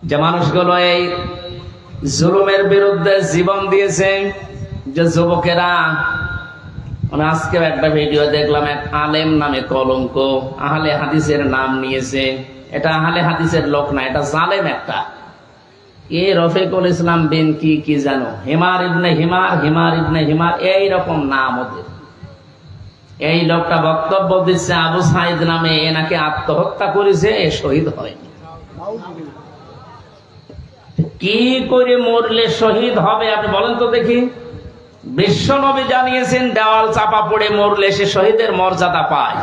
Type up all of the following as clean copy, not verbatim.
যে মানুষগুলো এই জুলুমের বিরুদ্ধে জীবন দিয়েছে, যে যুবকেরা, আজকে একটা ভিডিও দেখলাম, এক আলেম নামে কলঙ্ক, আহলে হাদিসের নাম নিয়েছে। এটা আহলে হাদিসের লোক না, এটা জালেম একটা। রফিকুল ইসলাম বিন কি জানো, হিমার ইবনে হিমার, হিমার ইবনে হিমার, এইরকম নাম ওদের। এই লোকটা বক্তব্য দিচ্ছে আবু সাইদ নামে, এনাকে আত্মহত্যা করেছে, শহীদ হয়নি। কি করে মরলে শহীদ হবে আপনি বলেন তো দেখি। বিশ্ব নবী জানিয়েছেন দেওয়াল চাপা পড়ে মরলে সে শহীদের মর্যাদা পায়,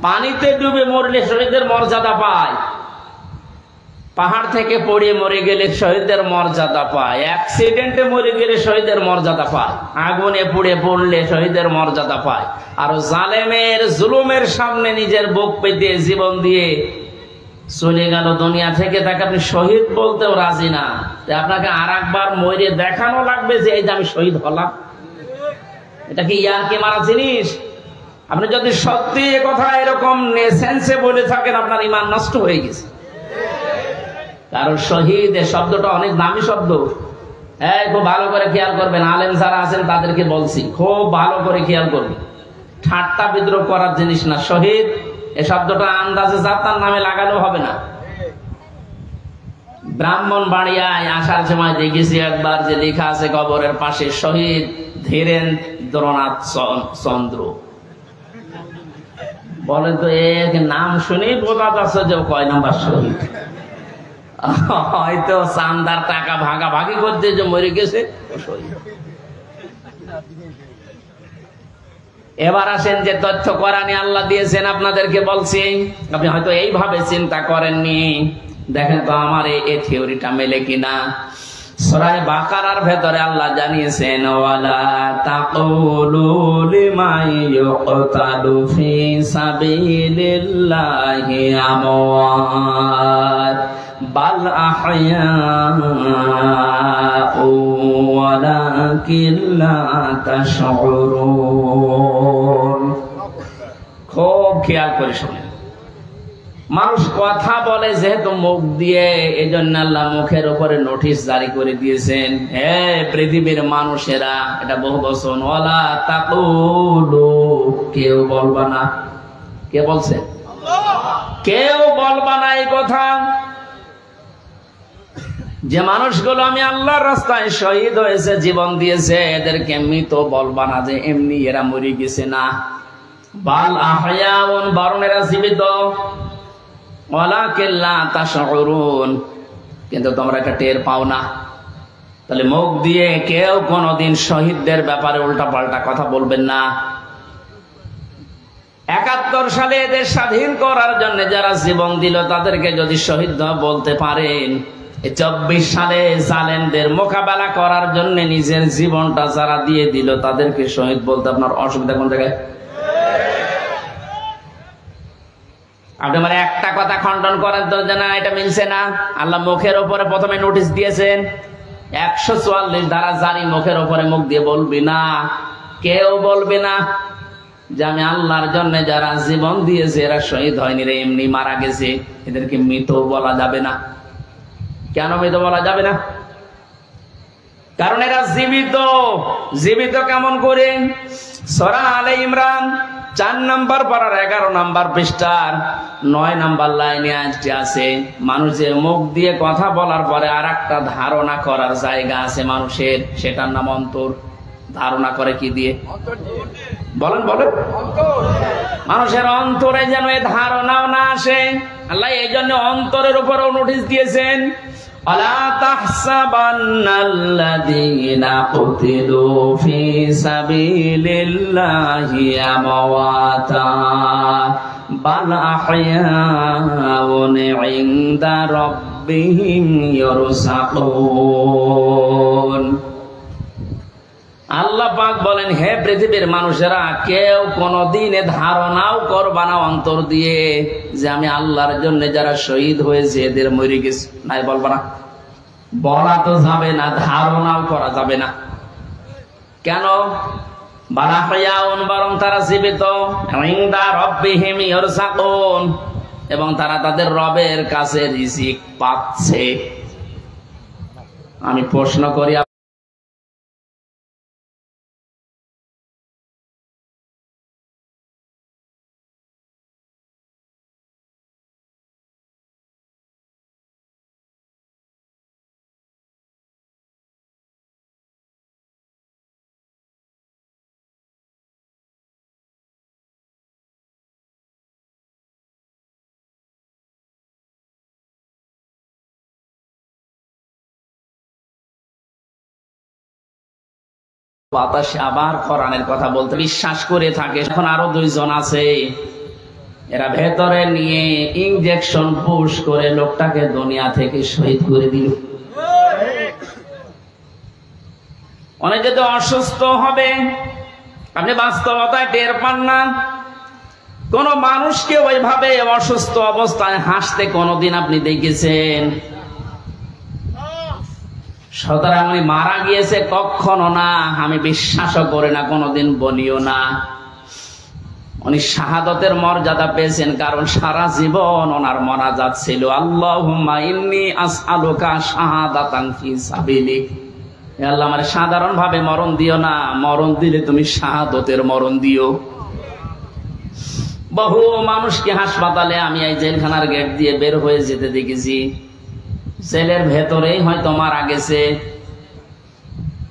পানিতে ডুবে মরলে শহীদের মর্যাদা পায়, পাহাড় থেকে পড়ে মরে গেলে শহীদের মর্যাদা পায়, অ্যাক্সিডেন্টে মরে গেলে শহীদের মর্যাদা পায়, আগুনে পুড়ে পড়লে শহীদের মর্যাদা পায়। আর জালেমের জুলুমের সামনে নিজের বুক পেতে জীবন দিয়ে চলে গেল দুনিয়া থেকে, তাকে আপনি শহীদ বলতেও রাজি না। আপনাকে আর একবার মরে দেখানো লাগবে যে এই যে আমি শহীদ হলাম। এটা কি ইয়ারকি মারা জিনিস? আপনি যদি সত্যি এ কথা এরকম সেন্সে বলে থাকেন, আপনার ঈমান নষ্ট হয়ে গেছে। কারণ শহীদ এ শব্দটা অনেক দামি শব্দ। হ্যাঁ, খুব ভালো করে খেয়াল করবেন, আলেম যারা আছেন তাদেরকে বলছি, খুব ভালো করে খেয়াল করবেন। ঠাট্টা বিদ্রোহ করার জিনিস না। শহীদ এই শব্দটা আন্দাজে যাত্রার নামে লাগালেও হবে না। ব্রাহ্মণবাড়িয়ায় আসার সময় দেখেছি একবার যে লেখা আছে কবরের পাশে, শহীদ ধীরেন্দ্রনাথ চন্দ্র। বলেন তো, এক নাম শুনেই বোঝা যাচ্ছে যে কয় নাম্বার শহীদ। হয়তো চান্দার টাকা ভাগাভাগি করতে যে মরে গেছে শহীদ। এবার আসেন যে তথ্য কোরআনে আল্লাহ দিয়েছেন, আপনাদেরকে বলছি, আপনি হয়তো এইভাবে চিন্তা করেননি। দেখেন তো আমার এই থিওরিটা মেলে কিনা। সূরা বাকারার ভেতরে আল্লাহ জানিয়েছেন, ওয়ালা তাকুলু লিমান ইউকতালু ফি সাবিলিল্লাহি আমওয়াত বাল আহইয়াউ ওয়ালাকিন লা তাশউরুন। খুব খেয়াল করে শুনেন। মানুষ কথা বলে যেহেতু মুখ দিয়ে, এই জন্য আল্লাহ মুখের উপরে নোটিশ জারি করে দিয়েছেন, হে পৃথিবীর মানুষেরা, এটা বহু বচন, ওয়ালা তাকুলু, কেউ বলবা না। কে বলছে? কেউ বলবা না এই কথা। যে মানুষগুলো আমি আল্লাহর রাস্তায় শহীদ হয়েছে, জীবন দিয়েছে, এদেরকে মৃত বলবা না যে এমনি এরা মরে গেছে, না। বাল আহয়াউন, বরং এরা জীবিত। ওয়ালাকিন লা তাশউরুন, কিন্তু তোমরা এটা টের পাও না। তাহলে মুখ দিয়ে কেউ কোনোদিন শহীদদের ব্যাপারে উল্টাপাল্টা কথা বলবেন না। ৭১ সালে এদের স্বাধীন করার জন্য যারা জীবন দিল, তাদেরকে যদি শহীদ বলতে পারেন, ২৪ সালে জালেমদের মোকাবেলা করার জন্য নিজের জীবনটা যারা দিয়ে দিল, তাদেরকে শহীদ বলতে আপনার অসুবিধা কোন জায়গায়? আপনি মানে একটা কথা খণ্ডন করেন তো, যে না এটা মিলছে না। আল্লাহ মুখের উপরে প্রথমে নোটিশ দিয়েছেন, ১৪৪ ধারা জারি, মুখের উপরে মুখ দিয়ে বলবি না, কেউ বলবে না যে আমি আল্লাহর জন্য যারা জীবন দিয়েছে এরা শহীদ হয়নি রে, এমনি মারা গেছে, এদেরকে মৃত বলা যাবে না। কেন মৃত বলা যাবে না? কারণ এরা জীবিত। জীবিত কেমন করে? সূরা আলে ইমরান ৪ নম্বর পারার ১১ নম্বর পৃষ্ঠার ৯ নম্বর লাইনে আজটি আছে, মানুষের মুখ দিয়ে কথা বলার পরে আর একটা ধারণা করার জায়গা আছে মানুষের, সেটার নাম অন্তর। ধারণা করে কি দিয়ে? বলেন বলেন। মানুষের অন্তরে যেন এই ধারণাও না আসে, আল্লাহ এই জন্য অন্তরের উপরেও নোটিশ দিয়েছেন, আলা তাহসাবান্নাল্লাযীনা কুতিলু ফি সাবিলিল্লাহি আমওয়াতা বাল আহইয়াউন ইনদা রাব্বিহিম ইয়ারসাকুন। আল্লাহ পাক বলেন, হে পৃথিবীর মানুষেরা, কেউ কোনদিন ধারণাও করবা না অন্তর দিয়ে যে আমি আল্লাহর জন্য যারা শহীদ হয়েছে এদের মরে গেছে, নাই বলবা না। বলা তো যাবে না, ধারণাও করা যাবে না। কেন? বালাহিয়াউন, বরং তারা জীবিত, ইনদা রাব্বিহিম ইয়ারসাকুন, এবং তারা তাদের রবের কাছে রিজিক পাচ্ছে। আমি প্রশ্ন করি, বাতাসে আবার কোরআনের কথা বলতে বিশ্বাস করে থাকে। এখন আরো দুইজন আছে, এরা ভেতরে নিয়ে ইনজেকশন পুশ করে লোকটাকে দুনিয়া থেকে শহীদ করে দিল। অনেক যদি অসুস্থ হবে, আপনি বাস্তবতায় টের পান না। কোন মানুষকে ওইভাবে অসুস্থ অবস্থায় হাসতে কোনদিন আপনি দেখেছেন? সুতরাং উনি মারা গিয়েছে কখনো না, আমি বিশ্বাসও করি না, কোনোদিন বলিও না। উনি শাহাদতের মর্যাদা পেয়েছেন কারণ সারা জীবন ওনার মোনাজাত ছিল আল্লাহুম্মা ইন্নী আসআলুকা শাহাদাতান ফি সাবিলিক। হে আল্লাহ, আমারে সাধারণ ভাবে মরণ দিও না, মরণ দিলে তুমি শাহাদতের মরণ দিও। বহু মানুষকে হাসপাতালে আমি এই জেলখানার গেট দিয়ে বের হয়ে যেতে দেখেছি, জেলের ভেতরেই হয়তো মারা গেছে,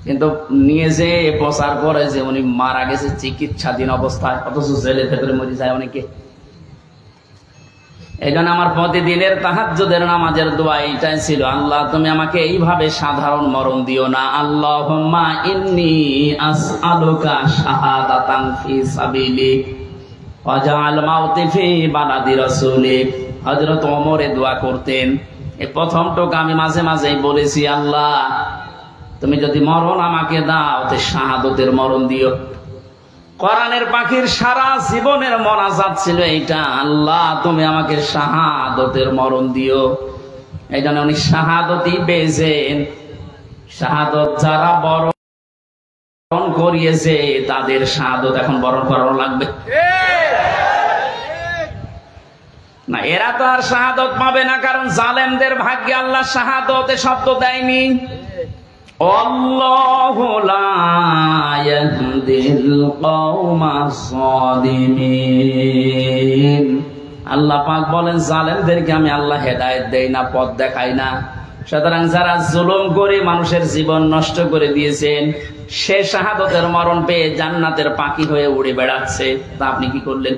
কিন্তু নিয়ে যে প্রচার করে যে উনি মারা গেছে চিকিৎসাধীন অবস্থায়, অথচ জেলের ভেতরে মরে যায় অনেকে। এই জন্য আমার প্রতিদিনের তাহাজ্জুদের নামাজের দোয়া এইটাই ছিল, আল্লাহ তুমি আমাকে এইভাবে সাধারণ মরণ দিও না। আল্লাহুম্মা ইন্নী আসআলুকা শাহাদাতান ফি সাবিলিক ওয়াজআল মাউতি ফি বালাদি রাসূলিক। হযরত ওমর এই দোয়া করতেন। এই প্রথম টোকা আমি মাঝে মাঝেই বলেছি, আল্লাহ তুমি যদি মরণ আমাকে দাও তো শাহাদতের মরণ দিও। কোরআনের পাখির সারা জীবনের মোনাজাত ছিল এইটা, আল্লাহ তুমি আমাকে শাহাদতের মরণ দিও। এই জন্য উনি শাহাদতই পেয়েছেন। শাহাদত যারা বরণ করিয়েছে তাদের শাহাদত এখন বরণ করানো লাগবে না। এরা তো আর শাহাদত পাবে না, কারণ জালেমদের ভাগ্যে আল্লাহ শাহাদতে শব্দ দেয়নি। আল্লাহু লা ইয়াহদিল কওমাস সালিমিন। আল্লাহ পাক বলেন জালেমদেরকে আমি আল্লাহ হেদায়েত দেই না, পথ দেখাই না। সুতরাং যারা জুলুম করে মানুষের জীবন নষ্ট করে দিয়েছেন, সে শাহাদতের মরণ পেয়ে জান্নাতের পাখি হয়ে উড়ে বেড়াচ্ছে, তা আপনি কি করলেন?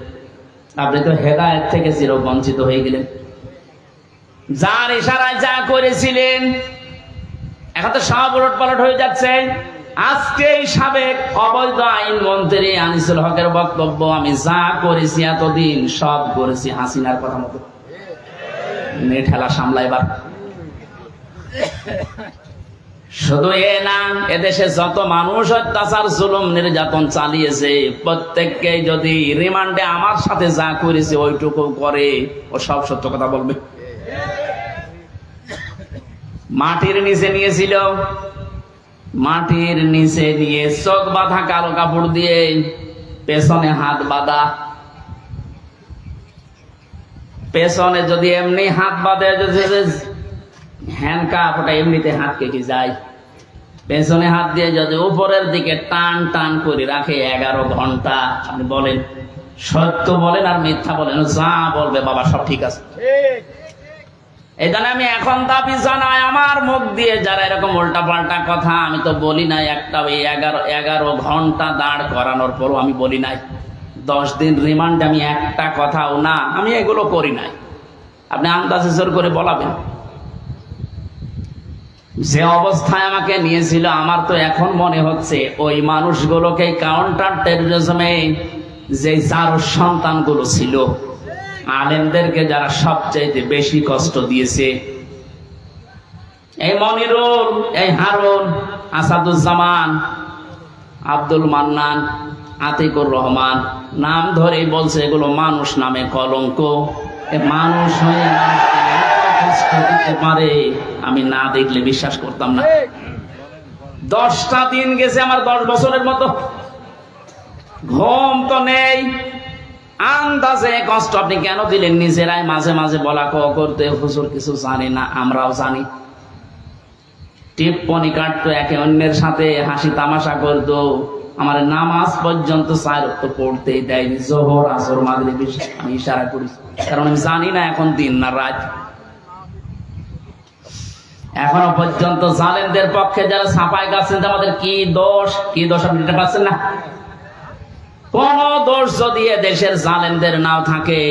আপনি তো হেদায়েত থেকে চিরবঞ্চিত হয়ে গেলেন। যার ইশারায় যা করেছিলেন এখন তো সব উলটপালট হয়ে যাচ্ছে। আজকে সাবেক অবৈধ আইন মন্ত্রী আনিসুল হকের বক্তব্য, আমি যা করেছি এতদিন সব করেছি হাসিনার কথা মতো। ঠেলা সামলাইবার শুধু এ না, এদেশে যত মানুষ অত্যাচার জুলুম নির্যাতন চালিয়েছে প্রত্যেককে যদি রিমান্ডে আমার সাথে যা করেছে ওইটুকু করে, ও সব সত্য কথা বলবে। মাটির নিচে নিয়েছিল, মাটির নিচে নিয়ে চোখ বাঁধা কালো কাপড় দিয়ে, পেছনে হাত বাঁধা। পেছনে যদি এমনি হাত বাঁধে, হ্যান্ডকাপ, ওটা এমনিতে হাত কেটে যায়। পেছনে হাত দিয়ে যদি উপরের দিকে টান টান করে রাখে 11 ঘন্টা, আপনি বলেন সত্য বলেন আর মিথ্যা বলেন, যা বলবে বাবা সব ঠিক আছে। এই জন্য আমি এখন দাবি জানাই, আমার মুখ দিয়ে যারা এরকম উল্টা পাল্টা কথা, আমি তো বলি নাই একটা 11 ঘন্টা দাঁড় করানোর পরও আমি বলি নাই 10 দিন রিমান্ড, আমি একটা কথাও না, আমি এগুলো করি নাই। আপনি আন্দাজে জোর করে বলাবেন। যে অবস্থায় আমাকে নিয়েছিল, আমার তো এখন মনে হচ্ছে ওই মানুষগুলোকে কাউন্টার টেররিজমে যে যার সন্তানগুলো ছিল, আলেমদেরকে যারা সবচাইতে বেশি কষ্ট দিয়েছে, এই মনিরুল, এই হারুন, আসাদুজ্জামান, আব্দুল মান্নান, আতিকুর রহমান, নাম ধরেই বলছে এগুলো মানুষ নামে কলঙ্ক। মানুষ হয়ে কষ্ট দিতে পারে আমি না দেখলে বিশ্বাস করতাম না। 10টা দিন গেছে আমার 10 বছরের মতো, ঘুম তো নেই। আন্দাজে কষ্ট আপনি কেন দিলেন? নিজেরাই মাঝে মাঝে বলা কওয়া করতে, হুজুর কিছু জানি না, আমরাও জানি। টিপ্পনি কাটতো, একে অন্যের সাথে হাসি তামাশা করতো। আমার নামাজ পর্যন্ত 4 ওয়াক্ত পড়তেই দেয়নি, যোহর আসর মাগরিব আমি ইশারা করি, কারণ আমি জানি না এখন দিন না রাত। এখনো পর্যন্ত জালেমদের পক্ষে যারা ছাপায় গেছেন, আমাদের কি দোষ আপনি এটা পাচ্ছেন না? কোন দোষ যদি দেশের জালেমদের নাও থাকে,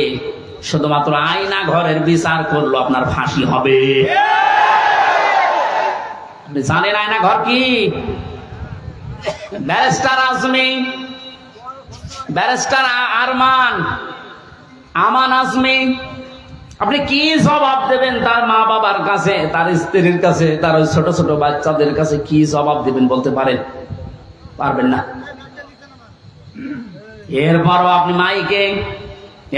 শুধুমাত্র আয়না ঘরের বিচার করলো আপনার ফাঁসি হবে। আপনি জানেন আয়না ঘর কি? ব্যারিস্টার আজমি, ব্যারিস্টার আমান আজমি, আপনি কি জবাব দেবেন তার মা বাবার কাছে, তার স্ত্রীর কাছে, তার ছোট ছোট বাচ্চাদের কাছে কি জবাব দেবেন বলতে পারেন? পারবেন না। এরপরও আপনি মাইকে,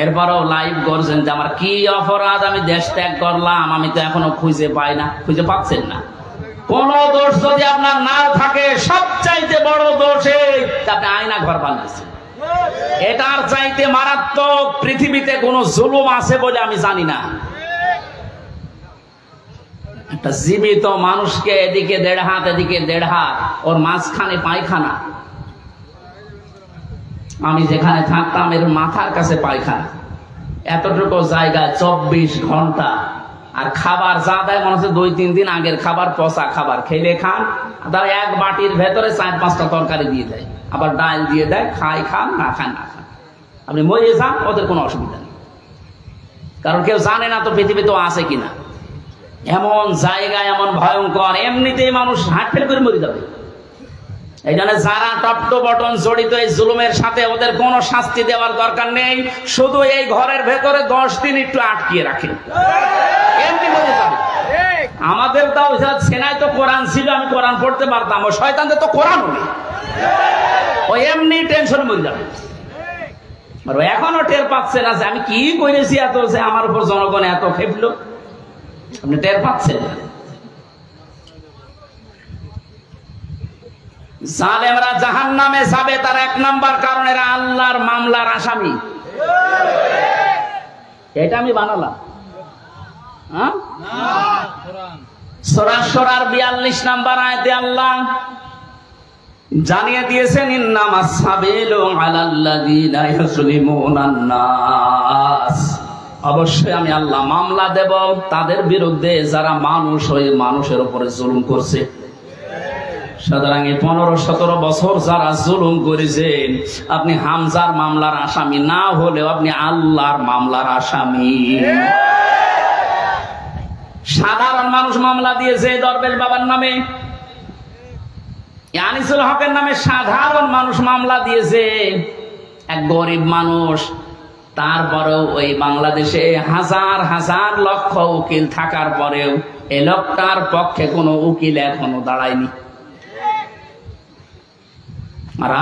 এরপরও লাইভ করছেন যে আমার কি অপরাধ, আমি দেশ ত্যাগ করলাম, আমি তো এখনো খুঁজে পাই না। খুঁজে পাচ্ছেন না। কোন দোষ যদি আপনার না থাকে, সবচাইতে বড় দোষ আপনি আয়না ঘর বানিয়েছেন। এটার চাইতে মারাত্মক পৃথিবীতে কোন জুলুম আছে বলে আমি জানি না। একটা জীবিত মানুষকে এদিকে 1.5 হাত, এদিকে 1.5 হাত, ওর মাঝখানে পায়খানা। আমি যেখানে থাকতাম এর মাথার কাছে পায়খানা, এতটুকু জায়গা 24 ঘন্টা। আর খাবার যা দেয় মনে হচ্ছে 2-3 দিন আগের খাবার, পচা খাবার। খেলে খান, তার এক বাটির ভেতরে 4-5টা তরকারি দিয়ে দেয়, আবার ডাল দিয়ে দেয়, খান না খান না খান, আপনি মরে যান, ওদের কোনো অসুবিধা নেই। কারণ কেউ জানে না তো পৃথিবীতে আছে কিনা। এমন জায়গায় এমন ভয়ঙ্কর, এমনিতেই মানুষ হার্ট ফেল করে মরে যাবে। এই জন্য যারা টপ্ট বটন জড়িত এই জুলুমের সাথে, ওদের কোনো শাস্তি দেওয়ার দরকার নেই, শুধু এই ঘরের ভেতরে 10 দিন একটু আটকিয়ে রাখেন, এমনি মরে যাবে। আমাদের তাও সেনায় তো কোরআন ছিল, আমি কোরআন পড়তে পারতাম, ও শয়তানদের তো কোরআন নেই, ও এমনি টেনশন মরে যাবে। এখনো টের পাচ্ছে না যে আমি কি করেছি, এত যে আমার উপর জনগণ এত খেপলো, আপনি টের পাচ্ছেন না। জালেমরা জাহান্নামে যাবে, তার 1 নাম্বার কারণ এরা আল্লাহর মামলার আসামি। এটা আমি বানালাম। সূরা শুরার 42 নাম্বার আয়াতে আল্লাহ জানিয়ে দিয়েছেন, ইন্নামাস সাবিলু আলাল্লাযীনা ইয়াজলিমুনান নাস। অবশ্যই আমি আল্লাহ মামলা দেব তাদের বিরুদ্ধে যারা মানুষ হয়ে মানুষের উপরে জুলুম করছে। সুতরাং এই 15-17 বছর যারা জুলুম করেছেন, আপনি হামজার মামলার আসামি না হলেও আপনি আল্লাহর মামলার আসামি। সাধারণ মানুষ মামলা দিয়েছে দরবেশ বাবার নামে, আনিসুল হকের নামে সাধারণ মানুষ মামলা দিয়েছে, এক গরিব মানুষ। তারপরেও ওই বাংলাদেশে হাজার হাজার লক্ষ উকিল থাকার পরেও এই লোকটার পক্ষে কোনো উকিল এখনো দাঁড়ায়নি। আর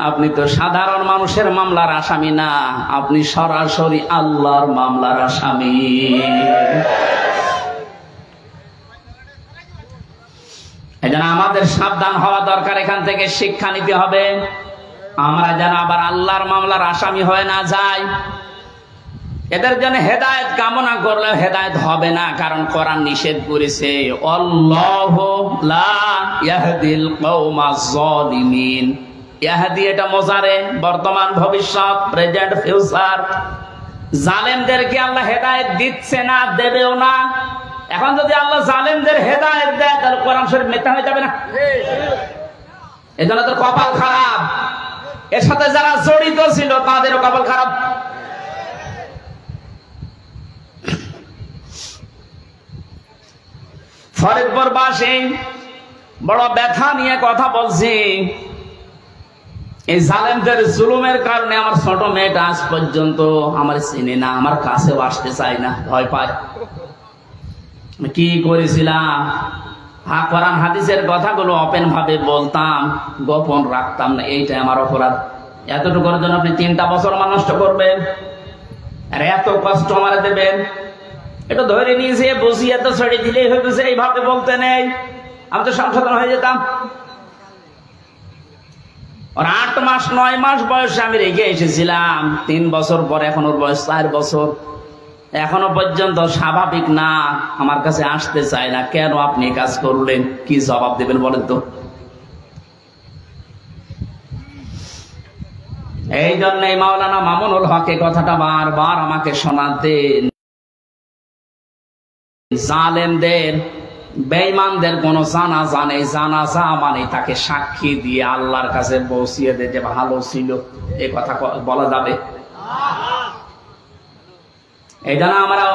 আপনি তো সাধারণ মানুষের মামলার আসামি না, আপনি সরাসরি আল্লাহর মামলার আসামি। এজন্য আমাদের সাবধান হওয়া দরকার, এখান থেকে শিক্ষা নিতে হবে, আমরা যেন আবার আল্লাহর মামলার আসামি হয়ে না যাই। এদের জন্য হেদায়েত কামনা করলে হেদায়েত হবে না, কারণ কোরআন নিষেধ করেছে, আল্লাহু লা ইয়াহদিল কওমাজ জালিমিন। ইয়াহদি এটা মুজারে, বর্তমান ভবিষ্যৎ, প্রেজেন্ট ফিউচার। জালেমদেরকে আল্লাহ হেদায়েত দিচ্ছে না, দেবেও না। এখন যদি আল্লাহ জালেমদের হেদায়েত দেয়, তাহলে কোরআন শরীফ মিথ্যা হয়ে যাবে না? এজন্য তো কপাল খারাপ, এর সাথে যারা জড়িত ছিল তাদেরও কপাল খারাপ। ফরিদপুরবাসী বড় ব্যথা নিয়ে কথা বলছি। এই জালেমদের জুলুমের কারণে আমার ছোট মেয়েটা আজ পর্যন্ত আমার চিনে না, আমার কাছেও আসতে চায় না, ভয় পায়। কি করেছিলাম, কোরআন হাদিসের কথাগুলো ওপেন ভাবে বলতাম, গোপন রাখতাম না, এইটাই আমার অপরাধ। এতটুকুর জন্য আপনি 3টা বছর আমার নষ্ট করবেন, আর এত কষ্ট আমার দেবেন। এটা ধরে নিয়েছে, বুঝিয়ে তো ছেড়ে দিলেই হয়েছে, এইভাবে বলতে নেই, আমি তো সংশোধন হয়ে যেতাম। ওর 8 মাস 9 মাস বয়সে আমি রেখে এসেছিলাম, 3 বছর পরে এখন ওর বয়স 4 বছর। এখনো পর্যন্ত স্বাভাবিক না, আমার কাছে আসতে চায় না, কেন আপনি কাজ করলেন? কি জবাব দেবেন বলেন তো? এই জন্য মাওলানা মামুনুল হক কথাটা বারবার আমাকে শোনাতেন, জালেমদের বেঈমানদের কোন জানাজা নেই, জানাজা মানে তাকে সাক্ষী দিয়ে আল্লাহর কাছে পৌঁছিয়ে দে যে ভালো ছিল, এই কথা বলা যাবে? এই জন্য আমরা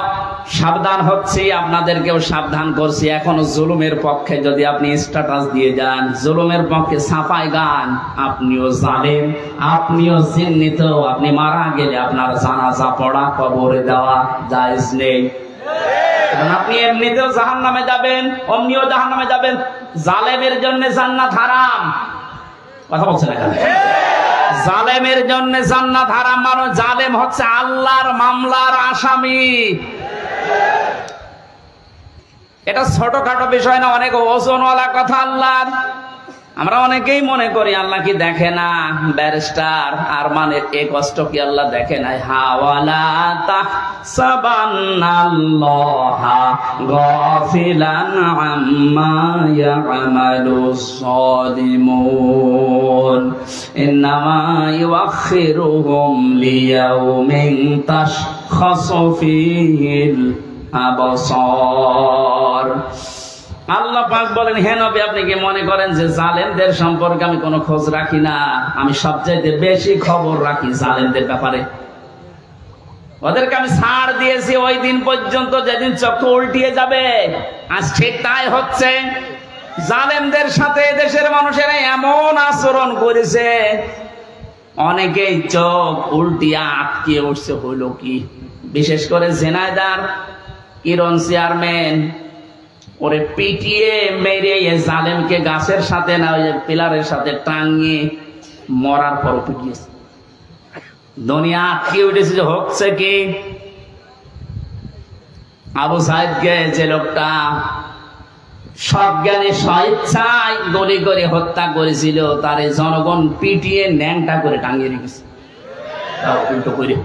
সাবধান হচ্ছি, আপনাদেরকেও সাবধান করছি। এখনো জুলুমের পক্ষে যদি আপনি স্ট্যাটাস দিয়ে যান, জুলুমের পক্ষে ছাপাই গান, আপনিও জালেম, আপনিও চিহ্নিত, আপনি মারা গেলে আপনার জানাজা পড়া, কবরে দেওয়া জায়েজ নেই। কারণ আপনি এমনিতেও জাহান্নামে যাবেন, অমনিও জাহান্নামে যাবেন। জালেমের জন্য জান্নাত হারাম। কথা বলছেন এখানে? জালেমের জন্য জান্নাত হারাম, মানে জালেম হচ্ছে আল্লাহর মামলার আসামি। এটা ছোটখাটো বিষয় না, অনেক ওজনওয়ালা কথা আল্লাহর। আমরা অনেকেই মনে করি আল্লাহ কি দেখে না, ব্যারিস্টার আর মানে এই কষ্ট কি আল্লাহ দেখে না? হাওয়ালা তাহসাবান্নাল্লাহা গাফিলান আম্মা ইয়ামালুস সালিমুন ইন্নামা ইউআখিরুহুম লিয়াউমিন তাশখাসু ফীহিল আবসার। আল্লাহ পাক বলেন, হে নবী, আপনি কি মনে করেন যে জালেমদের সম্পর্কে আমি কোনো খোঁজ রাখি না? আমি সবচাইতে বেশি খবর রাখি জালেমদের ব্যাপারে। ওদেরকে আমি ছাড় দিয়েছি ওই দিন পর্যন্ত যেদিন চক্ষু উল্টিয়ে যাবে। আজ ঠিক তাই হচ্ছে। জালেমদের সাথে দেশের মানুষেরা এমন আচরণ করেছে, অনেকেই চোখ উল্টিয়ে আটকে উঠছে। হইল কি? বিশেষ করে ঝিনাইদহের কিরণ চেয়ারম্যান, ওরে পিটিয়ে মেরে জালেমকে গাছের সাথে না ওই পিলারের সাথে টাঙিয়ে মরার পর পিটিয়েছে। দুনিয়া আটকে উঠেছে যে হচ্ছে কি? আবু সাইদকে যে লোকটা সজ্ঞানে স্বেচ্ছায় গুলি করে হত্যা করেছিল, তার জনগণ পিটিয়ে ন্যাংটা করে টাঙিয়ে রেখেছে। উল্টো করে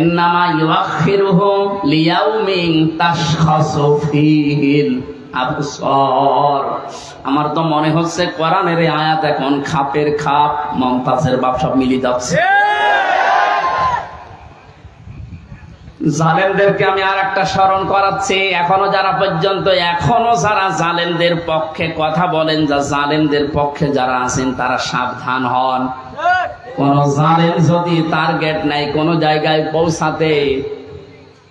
ইন্নামা ইউআখিরুহুম লিয়াউমিন তাশখাসু ফীহিল আবসার। আমার তো মনে হচ্ছে কোরআনের এই আয়াত এখন খাপের খাপ, মমতাজের বাপ সব মিলে যাচ্ছে। জালেমদেরকে আমি আর একটা স্মরণ করাচ্ছি, এখনো যারা জালেমদের পক্ষে কথা বলেন, যা জালেমদের পক্ষে যারা আছেন তারা সাবধান হন। কোন জালেম যদি টার্গেট নাই কোন জায়গায় পৌঁছাতে,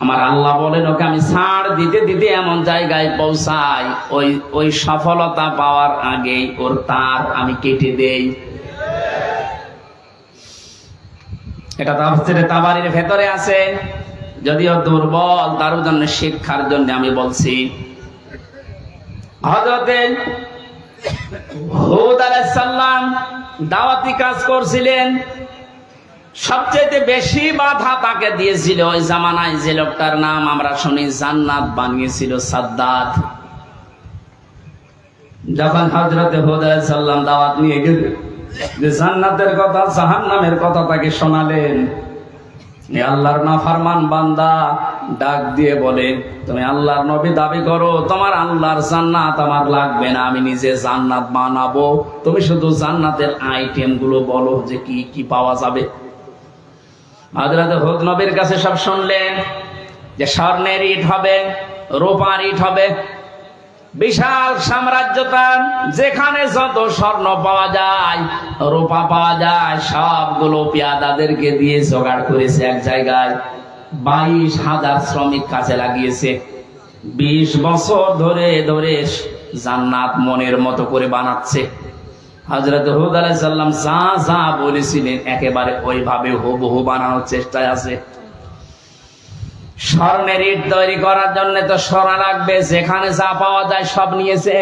আমার আল্লাহ বলেন ওকে আমি ছাড় দিতে দিতে এমন জায়গায় পৌঁছাই, ওই সফলতা পাওয়ার আগেই ওর তার আমি কেটে দেই। এটা তাফসীরে তাবারীর ভেতরে আছে, যদিও দুর্বল, তার জন্য শিক্ষার জন্য আমি বলছি। হযরত হুদ আলাইহিস সালাম দাওয়াতি কাজ করছিলেন, সবচেয়ে বেশি বাধা তাকে দিয়েছিল ওই জামানায় যে লোকটার নাম আমরা শুনি জান্নাত বানিয়েছিল, সাদ্দাত। যখন হযরত হুদ আলাইহিস সালাম দাওয়াত নিয়ে গেলেন, যে জান্নাতের কথা জাহান্নামের কথা তাকে শোনালেন, আল্লাহর নাফরমান বান্দা ডাক দিয়ে বলে, তুমি আল্লাহর নবী দাবি করো, তোমার আল্লাহর জান্নাত আমার লাগবে না, আমি নিজে জান্নাত বানাবো, তুমি শুধু জান্নাতের আইটেম গুলো বলো যে কি কি পাওয়া যাবে। হযরত হুদ নবীর কাছে সব শুনলেন যে স্বর্ণের ইট হবে, রূপার ইট হবে, বিশাল সাম্রাজ্য তার, যেখানে যত স্বর্ণ পাওয়া যায়, রূপা পাওয়া যায়, সবগুলো পেয়াদাদেরকে দিয়ে জোগাড় করেছে এক জায়গায়। 22,000 শ্রমিক কাজে লাগিয়েছে। 20 বছর ধরে ধরে জান্নাত মনের মতো করে বানাচ্ছে। হযরত হুদ আলাইহিস সালাম যা যা বলেছিলেন একেবারে ওইভাবে হুবহু বানানোর চেষ্টায় আছে। স্বর্ণের ইট তৈরি করার জন্য তো সোনা লাগবে, যেখানে যা পাওয়া যায় সব নিয়েছে।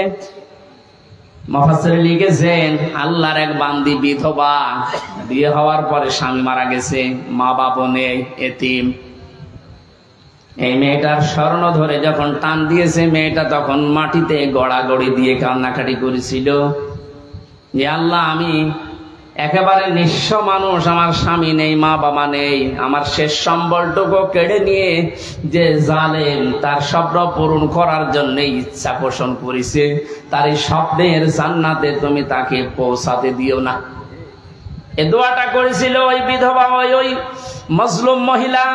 মুফাসসির লিখেছেন, আল্লাহর এক বান্দি বিধবা, বিয়ে হওয়ার পরে স্বামী মারা গেছে, মা বাবা নেই, এতিম। এই মেয়েটার স্বর্ণ ধরে যখন টান দিয়েছে, মেয়েটা তখন মাটিতে গড়াগড়ি দিয়ে কান্নাকাটি করেছিল যে আল্লাহ, আমি একেবারে নিঃস্ব মানুষ, আমার স্বামী নেই, মা বাবা নেই, আমার শেষ সম্বলটুকু কেড়ে নিয়ে যে জালেম তার স্বপ্ন পূরণ করার জন্য ইচ্ছা পোষণ করেছে, তার এই স্বপ্নের জান্নাতে তুমি তাকে পৌঁছাতে দিও না। এই দোয়াটা করেছিল ওই বিধবা, ওই মজলুম মহিলা।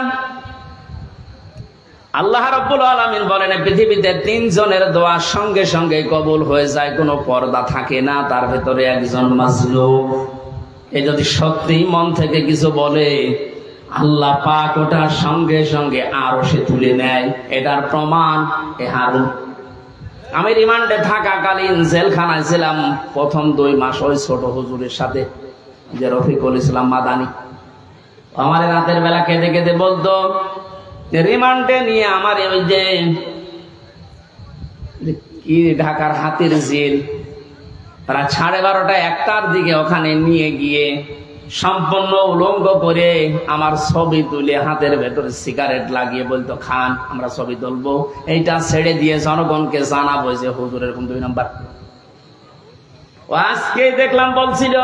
আল্লাহ রাব্বুল আলামিন বলেন পৃথিবীতে 3 জনের দোয়া সঙ্গে সঙ্গে কবুল হয়ে যায়, কোনো পর্দা থাকে না, তার ভেতরে একজন মাজলুম। এ যদি সত্যি মন থেকে কিছু বলে, আল্লাহ পাক ওটার সঙ্গে সঙ্গে আরো সে তুলে নেয়। এটার প্রমাণ এ হারুন। আমি রিমান্ডে থাকাকালীন জেলখানায় ছিলাম প্রথম 2 মাস ওই ছোট হুজুরের সাথে, যে রফিকুল ইসলাম মাদানি। আমার রাতের বেলা কেঁদে কেঁদে বলতো, রিমান্ডে নিয়ে আমার ওই যে কি ঢাকার হাতির ঝিল, তারা 12:30টা 1টার দিকে ওখানে নিয়ে গিয়ে সম্পূর্ণ উলঙ্গ করে আমার ছবি তুলে হাতের ভেতরে সিগারেট লাগিয়ে বলতো, খান, আমরা ছবি তুলবো, এইটা ছেড়ে দিয়ে জনগণকে জানাবো যে হুজুর এরকম 2 নাম্বার। আজকে দেখলাম বলছিল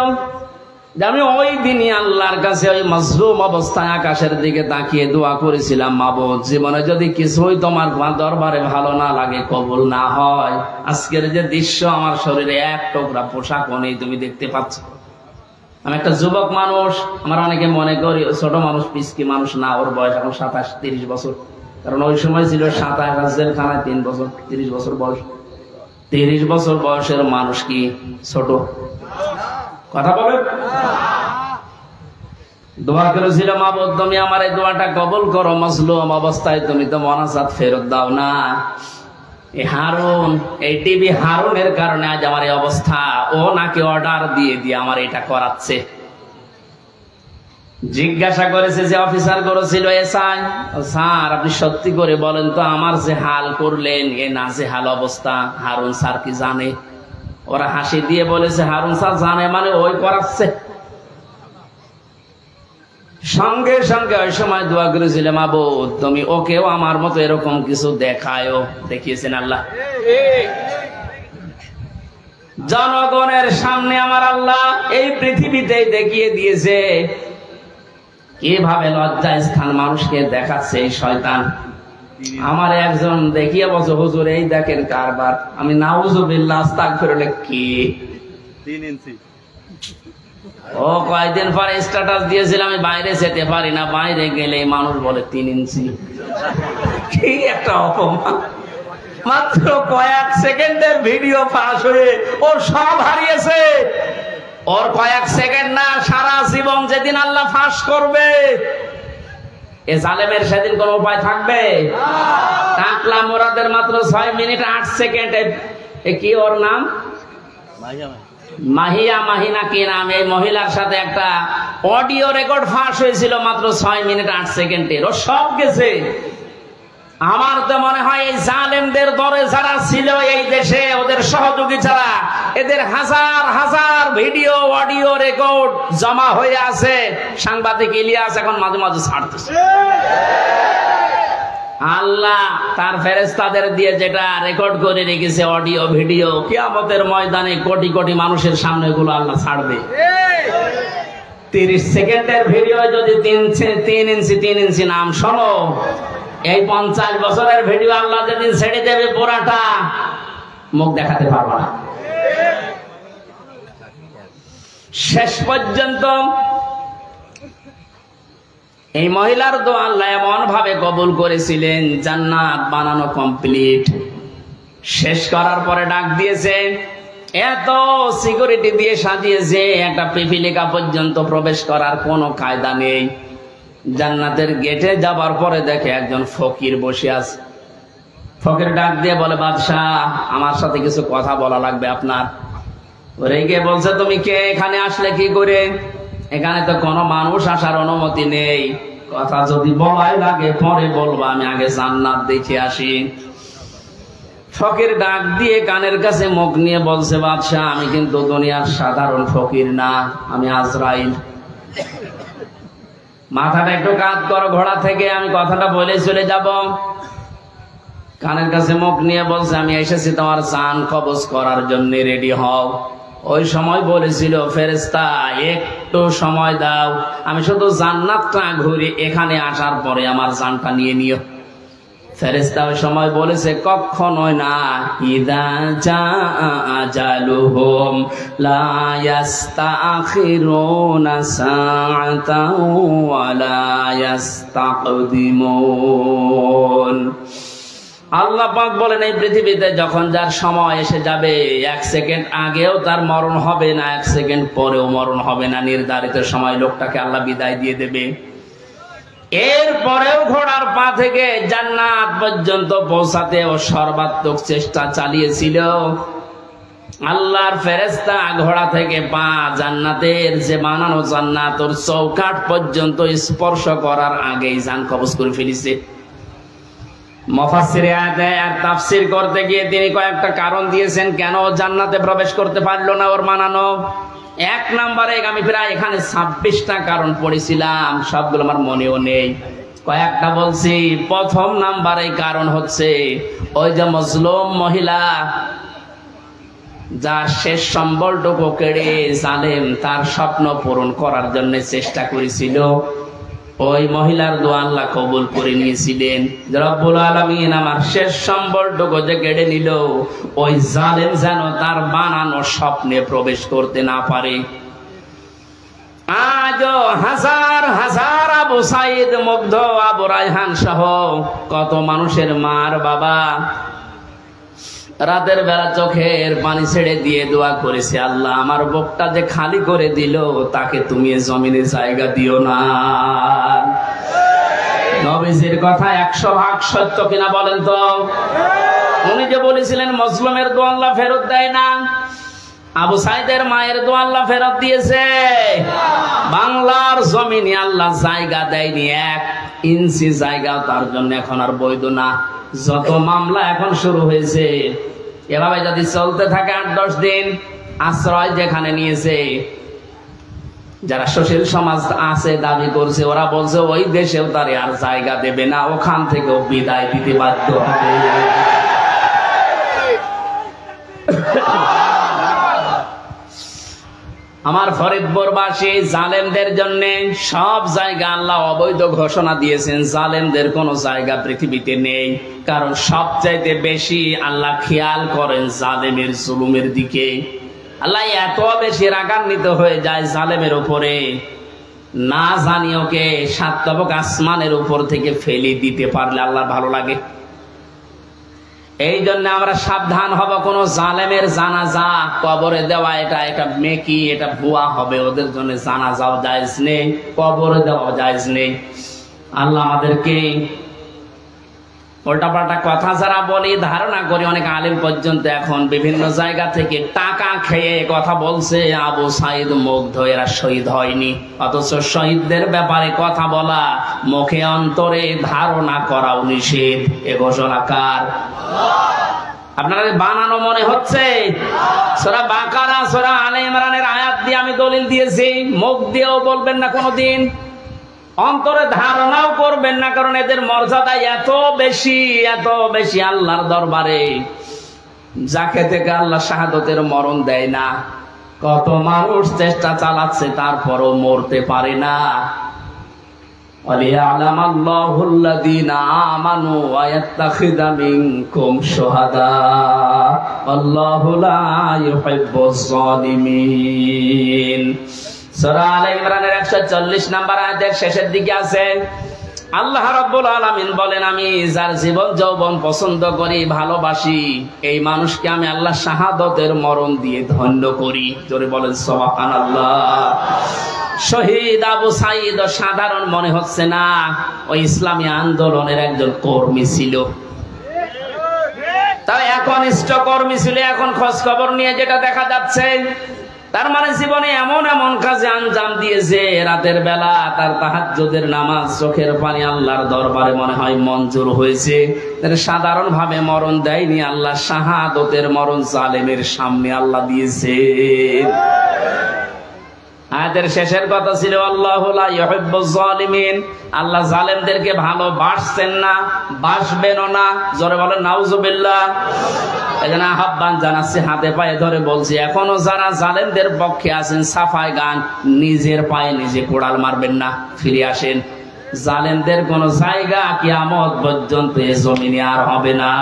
যে আমি ওই দিনই আল্লাহর কাছে ওই মাজলুম অবস্থায় আকাশের দিকে তাকিয়ে দোয়া করেছিলাম, মাবুদ, জীবনে যদি কিছুই তোমার দরবারে ভালো না লাগে, কবুল না হয়, আজকের যে দৃশ্য, আমার শরীরে 1 টুকরা পোশাকও নেই, তুমি দেখতে পাচ্ছ। আমি একটা যুবক মানুষ, আমার অনেকে মনে করি ছোট মানুষ, পিসকি মানুষ না, ওর বয়স এখন 27-30 বছর, কারণ ওই সময় ছিল 27 জেলখানায় 3 বছর, 30 বছর বয়স। 30 বছর বয়সের মানুষ কি ছোট? কথা বলেন। দোয়া করেছিল, মাবুদ তুমি আমার এই দোয়াটা কবুল করো, মাজলুম অবস্থায় তুমি তো মোনাজাত ফেরত দাও না। এই হারুন, এই টিভি হারুনের কারণে আজ আমার এই অবস্থা। ও নাকি অর্ডার দিয়ে দিয়ে আমার এটা করাচ্ছে। জিজ্ঞাসা করেছে যে অফিসার করেছিল, এসআই স্যার আপনি সত্যি করে বলেন তো, আমার যে হাল করলেন, এ নাজেহাল অবস্থা, হারুন স্যার কি জানে? ওরা হাসি দিয়ে বলেছে, হারুন স্যার জানে মানে ওই করাচ্ছে। সঙ্গে সঙ্গে ওই সময় দোয়া করেছিল, মাবুদ তুমি ওকেও আমার মতো এরকম কিছু দেখায়ও। দেখিয়েছেন আল্লাহ জনগণের সামনে, আমার আল্লাহ এই পৃথিবীতেই দেখিয়ে দিয়েছে কিভাবে লজ্জা স্থান মানুষকে দেখাচ্ছে এই শয়তান। আমার একজন দেখিয়ে বলছে, হুজুর এই দেখেন কারবার। আমি নাউজুবিল্লাহ আস্তাগফিরুল্লাহ, কি 3 ইঞ্চি। ও কয়েকদিন পরে স্ট্যাটাস দিয়েছিল, আমি বাইরে যেতে পারি না, বাইরে গেলে মানুষ বলে 3 ইঞ্চি। কি একটা অপমান! মাত্র কয়েক সেকেন্ডের ভিডিও ফাঁস হয়ে ও সব হারিয়েছে। ওর কয়েক সেকেন্ড না, সারা জীবন যেদিন আল্লাহ ফাঁস করবে, এ জালেমের সেদিন কোন উপায় থাকবে? টাকলা মোরাদের মাত্র 6 মিনিট 8 সেকেন্ড। কি ওর নাম? মাহিয়া, মাহিনা কি নাম? এই মহিলার সাথে একটা অডিও রেকর্ড ফাঁস হয়েছিল মাত্র 6 মিনিট 8 সেকেন্ডের। ও সব গেছে। আমার তো মনে হয় এই জালেমদের দরে যারা ছিল এই দেশে, ওদের সহযোগী যারা, এদের হাজার হাজার ভিডিও অডিও রেকর্ড জমা হয়ে আছে। সাংবাদিক ইলিয়াস এখন মাঝে মাঝে ছাড়তেছে। আল্লাহ তার ফেরেশতাদের দিয়ে যেটা রেকর্ড করে রেখেছে অডিও ভিডিও, কিয়ামতের ময়দানে কোটি কোটি মানুষের সামনে এগুলো আল্লাহ ছাড়বে। 30 সেকেন্ডের ভিডিও যদি 3 ইঞ্চি নাম শোনো, এই 50 বছরের ভিডিও আল্লাহ যেদিন ছেড়ে দেবে পুরাটা, মুখ দেখাতে পারবো না। শেষ পর্যন্ত এই মহিলার দোয়া আল্লাহ এমন ভাবে কবুল করেছিলেন, জান্নাত বানানো কমপ্লিট। শেষ করার পরে ডাক দিয়েছে, এত সিকিউরিটি দিয়ে সাজিয়েছে, একটা পিপিলিকা পর্যন্ত প্রবেশ করার কোনো কায়দা নেই। জান্নাতের গেটে যাবার পরে দেখে একজন ফকির বসে আছে। ফকির ডাক দিয়ে বলে, বাদশাহ আমার সাথে কিছু কথা বলা লাগবে আপনার। রেগে বলছে, তুমি কে? এখানে আসলে কি করে? এখানে তো কোনো মানুষ আসার অনুমতি নেই। কথা যদি বলাই লাগে পরে বলবো, আমি আগে জান্নাত দেখে আসি। ফকির ডাক দিয়ে কানের কাছে মুখ নিয়ে বলছে, বাদশাহ আমি কিন্তু দুনিয়ার সাধারণ ফকির না, আমি আজরাইল। মাথাটা একটু কাত করো ঘোড়া থেকে, আমি কথাটা বলে চলে যাব। কানের কাছে মুখ নিয়ে বলছে, আমি এসেছি তোমার জান কবজ করার জন্য, রেডি হও। ওই সময় বলেছিল, ফেরেশতা একটু সময় দাও, আমি শুধু জান্নাতটা ঘুরে এখানে আসার পরে আমার জানটা নিয়ে নিও। ফেরেশতা ওই সময় বলেছে, কখনোই না। ইদা জাআ আজালুহুম লা ইস্তাখিরুনা সাআতান ওয়া লা ইস্তাকদিমুন। আল্লাহ পাক বলেন, এই পৃথিবীতে যখন যার সময় এসে যাবে, 1 সেকেন্ড আগেও তার মরণ হবে না, 1 সেকেন্ড পরেও মরণ হবে না। নির্ধারিত সময় লোকটাকে আল্লাহ বিদায় দিয়ে দেবে। এরপরেও ঘোড়ার পা থেকে জান্নাত পর্যন্ত পৌঁছাতে ও সর্বাত্মক চেষ্টা চালিয়েছিল। আল্লাহর ফেরেশতা ঘোড়া থেকে পা জান্নাতের যে বানানো জান্নাত ওর চৌকাঠ পর্যন্ত স্পর্শ করার আগেই জান কবজ করে ফেলেছে। মুফাসসিরে আয়াতে আর তাফসীর করতে গিয়ে তিনি কয়েকটা কারণ দিয়েছেন কেন জান্নাতে প্রবেশ করতে পারলো না ওর বানানো। 1 নম্বরে আমি প্রায় এখানে 26টা কারণ পড়েছিলাম, সবগুলো আমার মনেও নেই, কয়েকটা বলছি। প্রথম নাম্বারে কারণ হচ্ছে ওই যে মজলুম মহিলা যার শেষ সম্বলটুকু কেড়ে জালেম তার স্বপ্ন পূরণ করার জন্য চেষ্টা করেছিল, ওই মহিলার দোয়া আল্লাহ কবুল করে নিয়েছিলেন। রব্বুল আলামিন আমার শেষ সম্বলটুকু যে কেড়ে নিল, ওই জালেম যেন তার বানানো স্বপ্নে প্রবেশ করতে না পারে। আজও হাজার হাজার আবু সাইদ মুগ্ধ, আবু রায়হান সহ কত মানুষের মার বাবা রাতের বেলা চোখের পানি ছেড়ে দিয়ে দোয়া করেছে, আল্লাহ আমার বুকটা যে খালি করে দিল তাকে তুমি জমিনে জায়গা দিও না। নবীজির কথা 100% সত্য কিনা বলেন তো? উনি যে বলেছিলেন মজলুমের দোয়া আল্লাহ ফেরত দেয় না, আবু সাইদের মায়ের দোয়া আল্লাহ ফেরত দিয়েছে। বাংলার জমিনে আল্লাহ জায়গা দেয়নি, 1 ইঞ্চি জায়গা তার জন্য এখন আর বৈধ না। যত মামলা এখন শুরু হয়েছে, এভাবে যদি চলতে থাকে 8-10 দিন, আশ্রয় যেখানে নিয়েছে, যারা সুশীল সমাজ আছে দাবি করছে, ওরা বলছে ওই দেশেও তার আর জায়গা দেবে না, ওখান থেকেও বিদায় দিতে বাধ্য হবে। আমার ফরিদপুরবাসী জালেমদের জন্য সব জায়গা আল্লাহ অবৈধ ঘোষণা দিয়েছেন, জালেমদের কোন জায়গা পৃথিবীতে নেই। কারণ সবচাইতে বেশি আল্লাহ খেয়াল করেন জালেমের জুলুমের দিকে। আল্লাহ এত বেশি রাগান্বিত হয়ে যায় জালেমের উপরে, না জানি ওকে 7 তবক আসমানের উপর থেকে ফেলে দিতে পারলে আল্লাহ ভালো লাগে। এই জন্য আমরা সাবধান হব, কোন জালেমের জানাজা কবরে দেওয়া এটা মেকি, এটা ভুয়া হবে। ওদের জন্য জানাজাও জায়েজ নেই, কবরে দেওয়া জায়েজ নেই। আল্লাহ আমাদেরকে উল্টাপাল্টা কথা যারা বলি, ধারণা করি অনেক আলেম পর্যন্ত এখন বিভিন্ন জায়গা থেকে টাকা খেয়ে কথা বলছে, আবু সাইদ মুগ্ধ এরা শহীদ হয়নি। অথচ শহীদদের ব্যাপারে কথা বলা, মুখে অন্তরে ধারণা করাও নিষেধ। এ ঘোষণা কার? আপনারা বানানো মনে হচ্ছে? সূরা বাকারা, সূরা আলে ইমরানের আয়াত দিয়ে আমি দলিল দিয়েছি, মুখ দিয়েও বলবেন না কোনোদিন, অন্তরে ধারণাও করবেন না। কারণ এদের মর্যাদা এত বেশি আল্লাহর দরবারে, যাকে থেকে আল্লাহ শাহাদতের মরণ দেয় না। কত মানুষ চেষ্টা চালাচ্ছে তারপরও মরতে পারে না। وَلِيَعْلَمَ اللَّهُ الَّذِينَ آمَنُوا وَيَتَّخِذَ مِنكُمْ شُهَدَاءَ وَاللَّهُ لَا يُحِبُّ الظَّالِمِينَ। সূরা আলে ইমরানের 140 নম্বর আয়াতের শেষের দিকে আছে, আল্লাহ রাব্বুল আলামিন বলেন, আমি যার জীবন যৌবন পছন্দ করি, ভালোবাসি, এই মানুষকে আমি আল্লাহ শাহাদতের মরণ দিয়ে ধন্য করি। জোরে বলেন সুবহানাল্লাহ। শহীদ আবু সাইদ সাধারণ মনে হচ্ছে না, ওই ইসলামী আন্দোলনের একজন কর্মী ছিল। তাই এখন কর্মী ছিল, এখন খোঁজ খবর নিয়ে যেটা দেখা যাচ্ছে, তার মানে জীবনে এমন কাজে আঞ্জাম দিয়েছে, রাতের বেলা তার তাহাজ্জুদের নামাজ, চোখের পানি আল্লাহর দরবারে মনে হয় মঞ্জুর হয়েছে। সাধারণ ভাবে মরণ দেয়নি, আল্লাহ শাহাদতের মরণ জালেমের সামনে আল্লাহ দিয়েছে। আয়াতের শেষের কথা ছিল আল্লাহু লা ইউহিব্বুজ জালিমিন, আল্লাহ জালেমদেরকে ভালোবাসছেন না, বাসবেনও না। জোরে বলেন নাউজুবিল্লাহ। এজন্য আহ্বান জানাচ্ছি, হাতে পায়ে ধরে বলছি, এখনো যারা জালেমদের পক্ষে আছেন সাফাই গান, নিজের পায়ে নিজে কোড়াল মারবেন না, ফিরে আসেন। জালেমদের কোন জায়গা কিয়ামত পর্যন্ত এ জমিনে আর হবে না।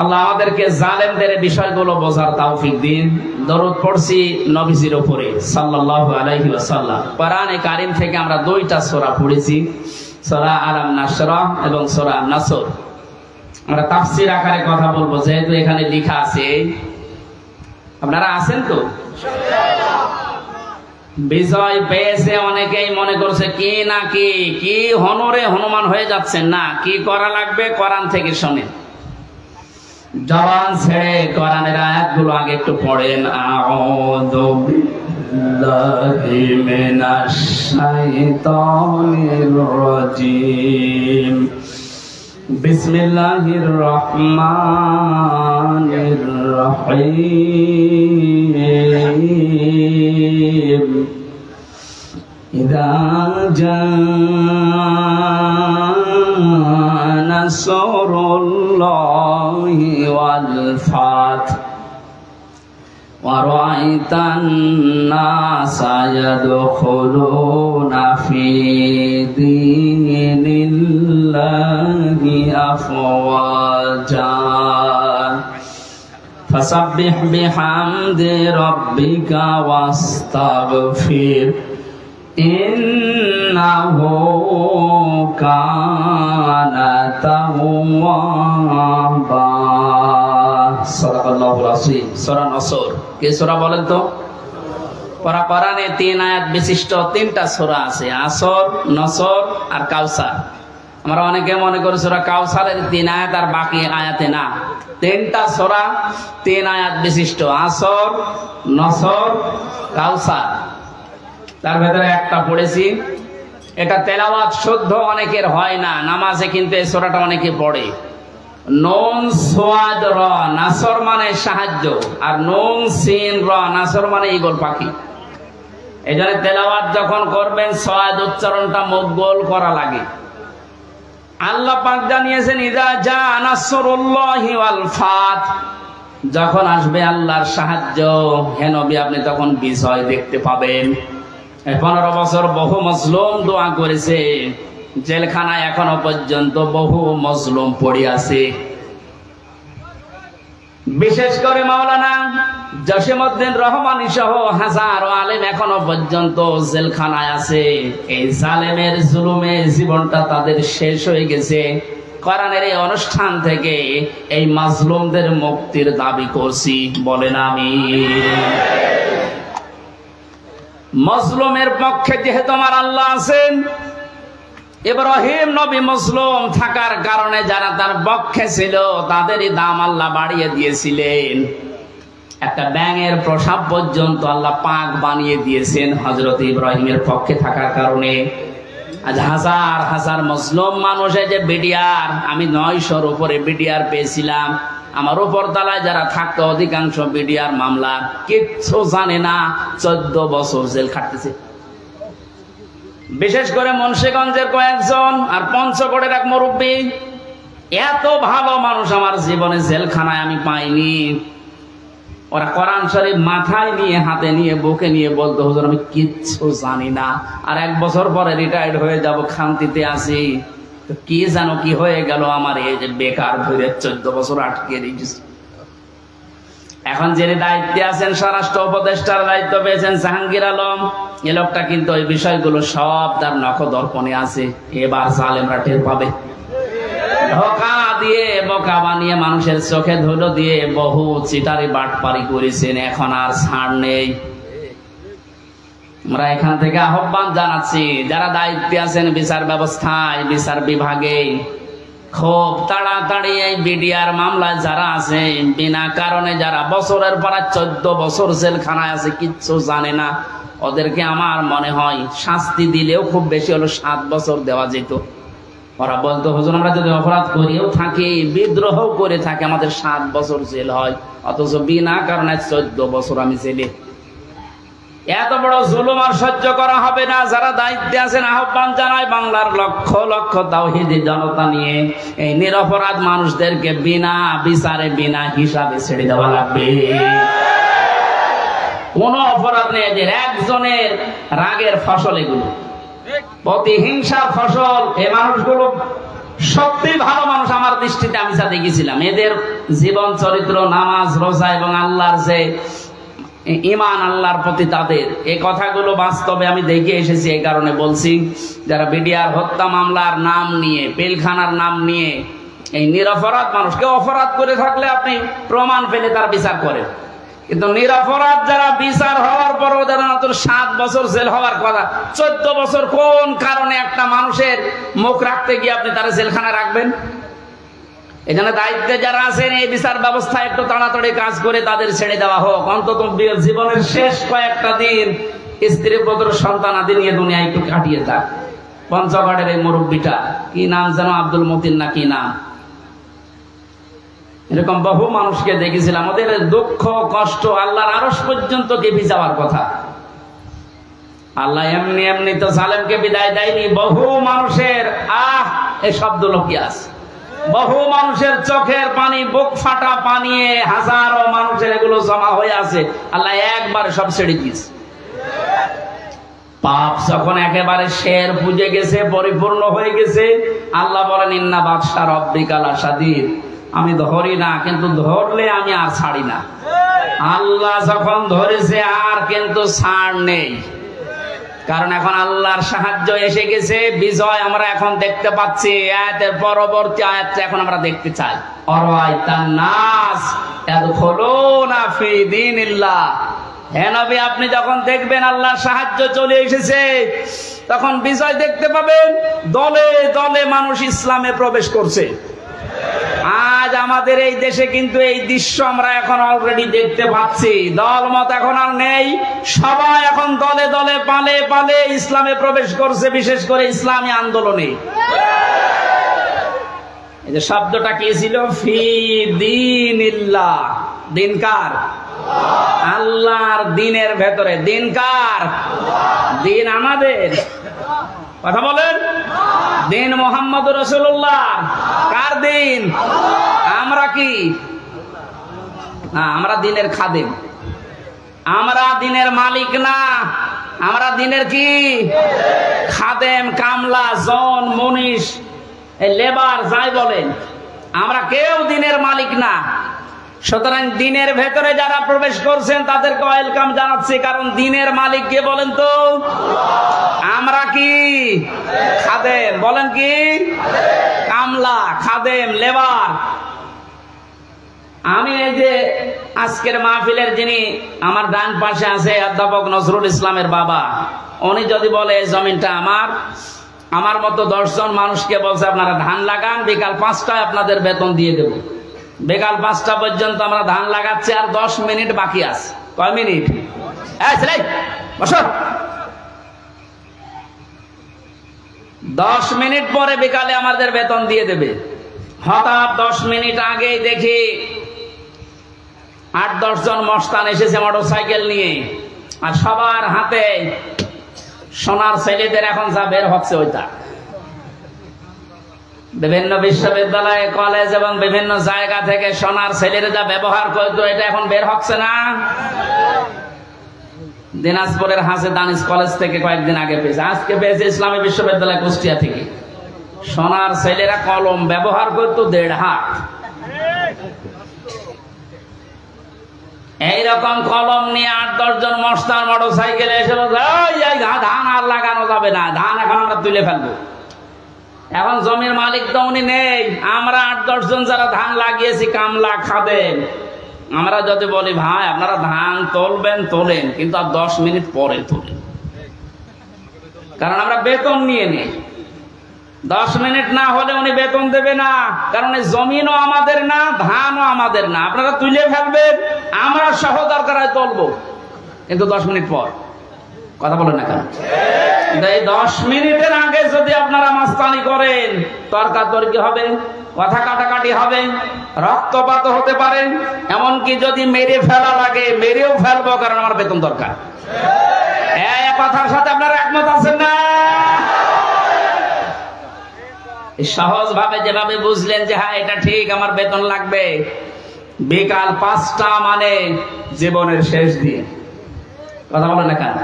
আল্লাহ আমাদেরকে জালেমদের বিষয়গুলো বোঝার তৌফিক দিন। দরুদ পড়ছি নবীজির উপরে সাল্লাল্লাহু আলাইহি ওয়াসাল্লাম। কোরআনে কারীম থেকে আমরা দুইটা সূরা পড়েছি, সূরা আলাম নাশরা এবং সূরা নাসর। আমরা তাফসীর আকারে কথা বলবো, যেহেতু এখানে লেখা আছে। আপনারা আছেন তো? বিজয় পেয়েছে অনেকেই মনে করছে কি না কি হনরে হনুমান হয়ে যাচ্ছেন না, কি করা লাগবে কোরআন থেকে শোনেন। জবান ছেড়ে কোরআনের আয়াতগুলো আগে একটু পড়েন। আউযু বিল্লাহি মিনাশ শাইতানির রাজীম, বিসমিল্লাহির রহমানির রহিম। ইযা নাসরুল্লাহি ওয়াল ফাth ওয়া রাআইতান নাসা ইয়াদখুলুনা ফি দীনিল্লাহি আফওয়াজা ফাসাব্বিহ বিহামদি রাব্বিকা ওয়াস্তাগফির ইন্নাহু কানা তাওয়াবা। সাদাকাল্লাহুল আযীম। সূরা নসর। কি সূরা বলেন তো? কোরআনে 3 আয়াত বিশিষ্ট 3টা সূরা আছে, আসর, নসর আর কাউসার। আমরা অনেকে মনে করি সূরা কাউসারের 3 আয়াত আর বাকি আয়াতে না। 3টা সূরা 3 আয়াত বিশিষ্ট, আসর, নসর, কাউসার। তার ভেতরে একটা পড়েছি, এটা তেলাওয়াত শুদ্ধ অনেকের হয় না, নামাজে কিন্তু এই সূরাটা অনেকে পড়ে। নুন সোয়াদ র, নাসর মানে সাহায্য, আর নুন সিন র, নাসর মানে ঈগল পাখি। এই জন্য তেলাওয়াত যখন করবেন সোয়াদ উচ্চারণটা মুখ গোল করা লাগে। আল্লাহ পাক জানিয়েছেন ইযা জা নাসরুল্লাহি ওয়াল ফাth, যখন আসবে আল্লাহর সাহায্য, হে নবী আপনি তখন বিজয় দেখতে পাবেন। 15 বছর বহু মজলুম দোয়া করেছে, জেলখানায় এখনো পর্যন্ত বহু মজলুম পড়ে আছে। বিশেষ করে মাওলানা জসিমউদ্দিন রহমানী সহ হাজারো আলেম এখনো পর্যন্ত জেলখানায় আছে। এই জালেমের জুলুমে জীবনটা তাদের শেষ হয়ে গেছে। কোরআনের এই অনুষ্ঠান থেকে এই মাজলুমদের মুক্তির দাবি করছি, বলেন আমিন। মজলুমের পক্ষে যেহেতু আমার আল্লাহ আছেন, ইব্রাহিম নবী মজলুম থাকার কারণে যারা তার পক্ষে ছিল তাদেরই দাম আল্লাহ বাড়িয়ে দিয়েছিলেন। একটা ব্যাঙের প্রসাব পর্যন্ত আল্লাহ পাক বানিয়ে দিয়েছেন হযরত ইব্রাহিমের পক্ষে থাকার কারণে। আজ হাজার হাজার মুসলিম মানুষে যে বিডিআর, আমি 900-র উপরে বিডিআর পেয়েছিলাম। আমার উপর তলায় যারা থাকতো অধিকাংশ বিডিআর মামলা কিচ্ছু জানে না, 14 বছর জেল খাটতেছে। বিশেষ করে মুন্সিগঞ্জের কয়েকজন আর পঞ্চগড়ের এক মুরব্বী, এত ভালো মানুষ আমার জীবনে জেলখানায় আমি পাইনি। ওরা কোরআন শরীফ মাথায় নিয়ে, হাতে নিয়ে, বুকে নিয়ে বলতো, হুজুর আমি কিচ্ছু জানি না, আর 1 বছর পরে রিটায়ার্ড হয়ে যাব, শান্তিতে আছি। কি জানো কি হয়ে গেল আমার, এই যে বেকার ধরে 14 বছর আটকে রেখেছি। এখন যিনি দায়িত্বে আছেন, স্বরাষ্ট্র উপদেষ্টার দায়িত্ব পেয়েছেন জাহাঙ্গীর আলম, এ লোকটা কিন্তু ওই বিষয়গুলো সব তার নখদর্পণে আছে। এবার জালেমরা টের পাবে। ধোঁকা দিয়ে, বোকা বানিয়ে, মানুষের চোখে ধুলো দিয়ে বহু চিটারি বাটপারি করেছেন, এখন আর ছাড় নেই। আমরা এখান থেকে আহ্বান জানাচ্ছি, যারা দায়িত্বে আছেন বিচার ব্যবস্থায়, বিচার বিভাগে, খুব তাড়াতাড়ি এই বিডিআর মামলায় যারা আছে, বিনা কারণে যারা বছরের পর 14 বছর জেলখানায় আছে, কিচ্ছু জানে না, ওদেরকে আমার মনে হয় শাস্তি দিলেও খুব বেশি হলো 7 বছর দেওয়া যেত। ওরা বলতো, হুজুর আমরা যদি অপরাধ করিও থাকি, বিদ্রোহ করে থাকি, আমাদের 7 বছর জেল হয়, অথচ বিনা কারণে 14 বছর আমি জেলে। এত বড় জুলুম আর সহ্য করা হবে না। যারা দায়িত্বে আছেন আহ্বান জানায় বাংলার লক্ষ লক্ষ তাওহীদি জনতা নিয়ে এই নিরপরাধ মানুষদেরকে বিনা বিচারে বিনা হিসাবে ছেড়ে দেওয়া লাগবে। কোন অপরাধ নেই, এদের একজনের রাগের ফসল এগুলো, প্রতিহিংসার ফসল। এই মানুষগুলো সত্যি ভালো মানুষ আমার দৃষ্টিতে, আমি যা দেখেছিলাম এদের জীবন চরিত্র, নামাজ রোজা এবং আল্লাহর যে ঈমান, আল্লাহর প্রতি তাদের এই কথাগুলো বাস্তবে আমি দেখে এসেছি। এই কারণে বলছি, যারা বিডিআর হত্যা মামলার নাম নিয়ে, পিলখানার নাম নিয়ে এই নিরপরাধ মানুষকে অপরাধ করে থাকলে আপনি প্রমাণ পেলে তার বিচার করেন, কিন্তু নিরপরাধ যারা বিচার হওয়ার পরও যারা 7 বছর জেল হওয়ার কথা, 14 বছর কোন কারণে একটা মানুষের মুখ রাখতে গিয়ে আপনি তারা জেলখানা রাখবেন? এখানে দায়িত্বে যারা আছেন এই বিচার ব্যবস্থা একটু তাড়াতাড়ি কাজ করে তাদের ছেড়ে দেওয়া হোক। অন্তত জীবনের শেষ কয়েকটা দিন স্ত্রী পুত্র সন্তান আদি নিয়ে দুনিয়া একটু কাটিয়ে থাক। পঞ্চগড়ের এই মুরব্বীটা কি নাম যেন, আব্দুল মতিন না কি নাম, এরকম বহু মানুষকে দেখেছিলাম। ওদের দুঃখ কষ্ট আল্লাহর আরশ পর্যন্ত কেঁপে যাওয়ার কথা। আল্লাহ এমনি এমনি তো জালেমকে বিদায় দেয়নি। বহু মানুষের এই শব্দ লোকিয়ে আছে, বহু মানুষের চোখের পানি, বুক ফাটা পানি, হাজারো মানুষের এগুলো জমা হয়ে আছে। আল্লাহ একবারে সব ছেড়ে দিয়েছে। পাপ যখন একেবারে শের পুজে গেছে, পরিপূর্ণ হয়ে গেছে, আল্লাহ বলেন ইন্না বাদশা রব্বিকা লাশাদীদ, আমি ধরি না কিন্তু ধরলে আমি আর ছাড়ি না। আল্লাহ যখন ধরেছে আর কিন্তু ছাড় নেই, কারণ এখন আল্লাহর সাহায্য এসে গেছে, বিজয় আমরা এখন দেখতে পাচ্ছি। আয়াতের পরবর্তী আয়াতটা এখন আমরা দেখতে চাই। অরাইতান নাস ইয়াদখুলুনা ফি দীনিল্লাহ, হে নবী আপনি যখন দেখবেন আল্লাহর সাহায্য চলে এসেছে, তখন বিজয় দেখতে পাবেন। দলে দলে মানুষ ইসলামে প্রবেশ করছে। আজ আমাদের এই দেশে কিন্তু এই দৃশ্য আমরা এখন অলরেডি দেখতে পাচ্ছি। দলমত এখন আর নেই, সবাই এখন দলে দলে পালে পালে ইসলামে প্রবেশ করছে, বিশেষ করে ইসলামী আন্দোলনে। এই যে শব্দটা কি ছিল, ফি দীনিল্লাহ, দিন কার? আল্লাহর দিনের ভেতরে। দিন কার? দিন আমাদের। কথা বলেন, দিন মুহাম্মদুর রাসূলুল্লাহ। কার দিন? আমরা কি না, আমরা দিনের খাদেম, আমরা দিনের মালিক না, আমরা দিনের কি খাদেম, কামলা, জন, মনীষ, লেবার যাই বলেন, আমরা কেউ দিনের মালিক না। সুতরাং দিনের ভেতরে যারা প্রবেশ করছেন তাদেরকে ওয়েলকাম জানাচ্ছি, কারণ দিনের মালিক কে বলেন তো? আমরা কি খাদেম, বলেন কি কামলা, খাদেম, লেবার। আমি এই যে আজকের মাহফিলের যিনি আমার ডান পাশে আছে অধ্যাপক নজরুল ইসলামের বাবা, উনি যদি বলে এই জমিনটা আমার মতো 10 জন মানুষকে বলছে আপনারা ধান লাগান, বিকাল 5টায় আপনাদের বেতন দিয়ে দেব। বিকাল 5টা পর্যন্ত আমরা ধান লাগাচ্ছি, আর 10 মিনিট বাকি আছে। কয় মিনিট? বসো। 10 মিনিট পরে বিকালে আমাদের বেতন দিয়ে দেবে। হঠাৎ 10 মিনিট আগেই দেখি 8-10 জন মস্তান এসেছে মোটরসাইকেল নিয়ে, আর সবার হাতে সোনার ছেলেদের এখন যা বের হচ্ছে ওইটা। বিভিন্ন বিশ্ববিদ্যালয়, কলেজ এবং বিভিন্ন জায়গা থেকে সোনার ছেলেরা যা ব্যবহার করতো, এটা এখন বের হচ্ছে না। দিনাজপুরের হাসে দানিশ কলেজ থেকে কয়েকদিন আগে পেয়েছে, আজকে পেয়েছে ইসলামী বিশ্ববিদ্যালয় কুষ্টিয়া থেকে। সোনার ছেলেরা কলম ব্যবহার করতো 1.5 হাত। এইরকম কলম নিয়ে 8-10 জন মস্তান মোটরসাইকেলে এসে ধান আর লাগানো যাবে না, ধান এখন আমরা তুলে ফেলবো। এখন জমির মালিক তো উনি নেই, আমরা 8-10 জন যারা ধান লাগিয়েছি, কামলা, খাদেম, আমরা যদি বলি ভাই আপনারা ধান তুলবেন তোলেন, কিন্তু আর 10 মিনিট পরে তোলেন, কারণ আমরা বেতন নিয়ে নেই। 10 মিনিট না হলে উনি বেতন দেবে না, কারণ এই জমিনও আমাদের না, ধানও আমাদের না। আপনারা তুলে ফেলবেন, আমরা সহ দরকার হয় তুলবো, কিন্তু 10 মিনিট পর। কথা বলেন না কেন? এই 10 মিনিটের আগে যদি আপনারা মাস্তানি করেন, তর্কাতর্কি হবে, কথা কাটাকাটি হবে, রক্তপাত হতে পারে, এমনকি যদি মেরে ফেলা লাগে মেরেও ফেলবো, কারণ আমার বেতন দরকার। এই কথার সাথে আপনারা একমত আছেন না? সহজ ভাবে যেভাবে বুঝলেন যে হ্যাঁ এটা ঠিক, আমার বেতন লাগবে, বিকাল 5টা মানে জীবনের শেষ দিন। কথা বলেন না কেন?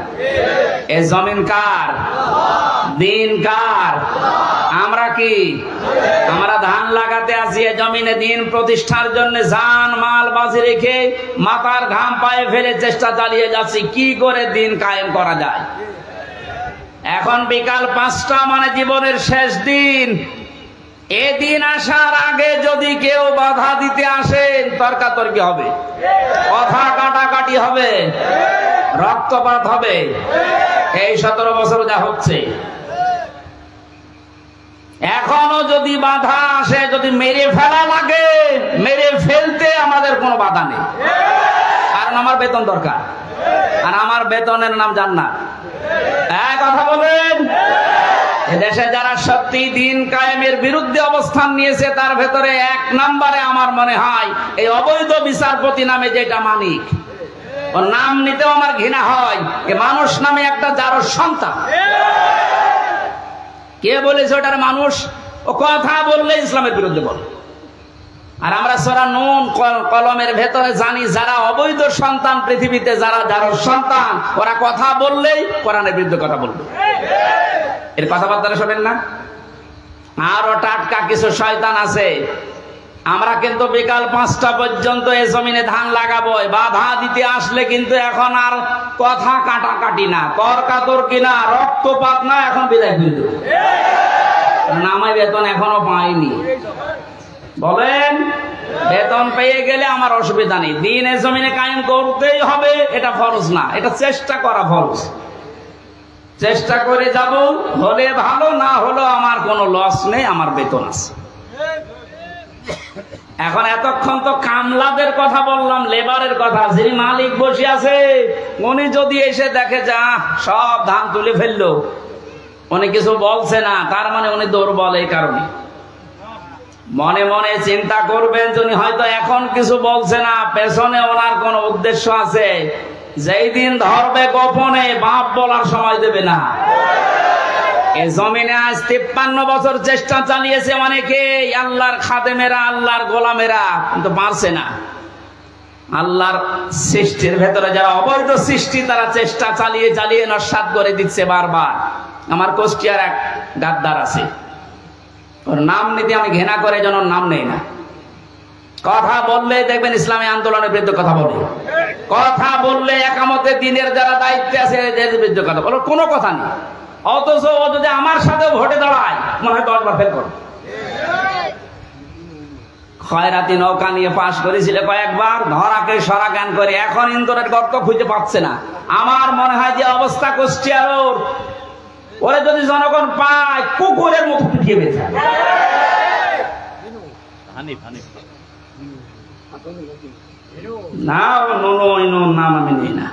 এ জমিন কার? দিন কার? আমরা কি? আমরা ধান লাগাতে আসি এ জমিনে দিন প্রতিষ্ঠার জন্য জান মাল বাজি রেখে মাথার ঘাম পায়ে ফেলে চেষ্টা চালিয়ে যাচ্ছি কি করে দিন কায়েম করা যায়। এখন বিকাল 5টা মানে জীবনের শেষ দিন। এদিন আসার আগে যদি কেউ বাধা দিতে আসেন, তর্কাতর্কি হবে, কথা কাটাকাটি হবে, রক্তপাত হবে। এই 17 বছর যা হচ্ছে, এখনো যদি বাধা আসে, যদি মেরে ফেলা লাগে, মেরে ফেলতে আমাদের কোনো বাধা নেই, কারণ আমার বেতন দরকার, আর আমার বেতনের নাম জান্নাত। এক কথা বলেন। এদেশে যারা সত্যি দিন কায়েমের বিরুদ্ধে অবস্থান নিয়েছে, তার ভেতরে 1 নম্বরে আমার মনে হয় এই অবৈধ বিচারপতি নামে যেটা মানিক, ওর নাম নিতেও আমার ঘৃণা হয়। এ মানুষ নামে একটা যার সন্তান। কে বলেছে ওটার মানুষ? ও কথা বললে ইসলামের বিরুদ্ধে বলে। আর আমরা সূরা নূন কলমের ভেতরে জানি যারা অবৈধ সন্তান পৃথিবীতে, যারা যার সন্তান, ওরা কথা বললেই কোরআনের বিরুদ্ধে কথা বলবে। এর কথাবার্তা শোনেন না? আরো টাটকা কিছু শয়তান আছে। আমরা কিন্তু বিকাল 5টা পর্যন্ত এই জমিনে ধান লাগাবো, বাধা দিতে আসলে কিন্তু এখন আর কথা কাটাকাটি না, তর্কাতর্কি না, রক্তপাত না, এখন বিদায় করে দেব। নামাই বেতন এখনো পাইনি, বলেন বেতন পেয়ে গেলে আমার অসুবিধা নেই। দিন এই জমিনে কায়েম করতেই হবে, এটা ফরজ না, এটা চেষ্টা করা ফরজ। চেষ্টা করে যাব, হলে ভালো, না হলো আমার কোনো লস নেই, আমার বেতন আছে। এখন এতক্ষণ তো কামলাদের কথা বললাম, লেবারের কথা। যিনি মালিক বসে আছে, উনি যদি এসে দেখে যা সব ধান তুলে ফেললো, উনি কিছু বলছে না, তার মানে উনি দুর্বল। এই কারণে মনে মনে চিন্তা করবেন, যিনি হয়তো এখন কিছু বলছে না, পেছনে ওনার কোন উদ্দেশ্য আছে। যেই দিন ধরবে গোপনে, বাপ বলার সময় দেবে না। এই জমিনে আজ 53 বছর চেষ্টা চালিয়েছে অনেকে, আল্লাহর খাদেমেরা, আল্লাহর গোলামেরা, কিন্তু পারছে না। আল্লাহর সৃষ্টির ভেতরে যারা অবৈধ সৃষ্টি, তারা চেষ্টা চালিয়ে চালিয়ে নস্যাৎ করে দিচ্ছে বারবার। আমার কুষ্টিয়ার এক গাদ্দার আছে, ওর নাম নিতে আমি ঘৃণা করে যেন নাম নেই না। কথা বললে দেখবেন ইসলামী আন্দোলনের বিরুদ্ধে কথা বলে, কথা বললে একামতে দিনের যারা দায়িত্বে আছে এদের বিরুদ্ধে কথা বলো, কোনো কথা নেই। অথচ ও যদি আমার সাথে ভোটে দাঁড়ায়, মনে হয় 10 বার ফেল করবে। খয়রাতি নৌকা নিয়ে পাশ করেছিল কয়েকবার, ধরাকে সরা জ্ঞান করে, এখন ইন্দোরের গর্ত খুঁজে পাচ্ছে না। আমার মনে হয় যে অবস্থা কুষ্টিয়ার, ওরে যদি জনগণ পায়, কুকুরের মতো পিটিয়ে বেঁচে না। নুনু নাম আমি নিই না,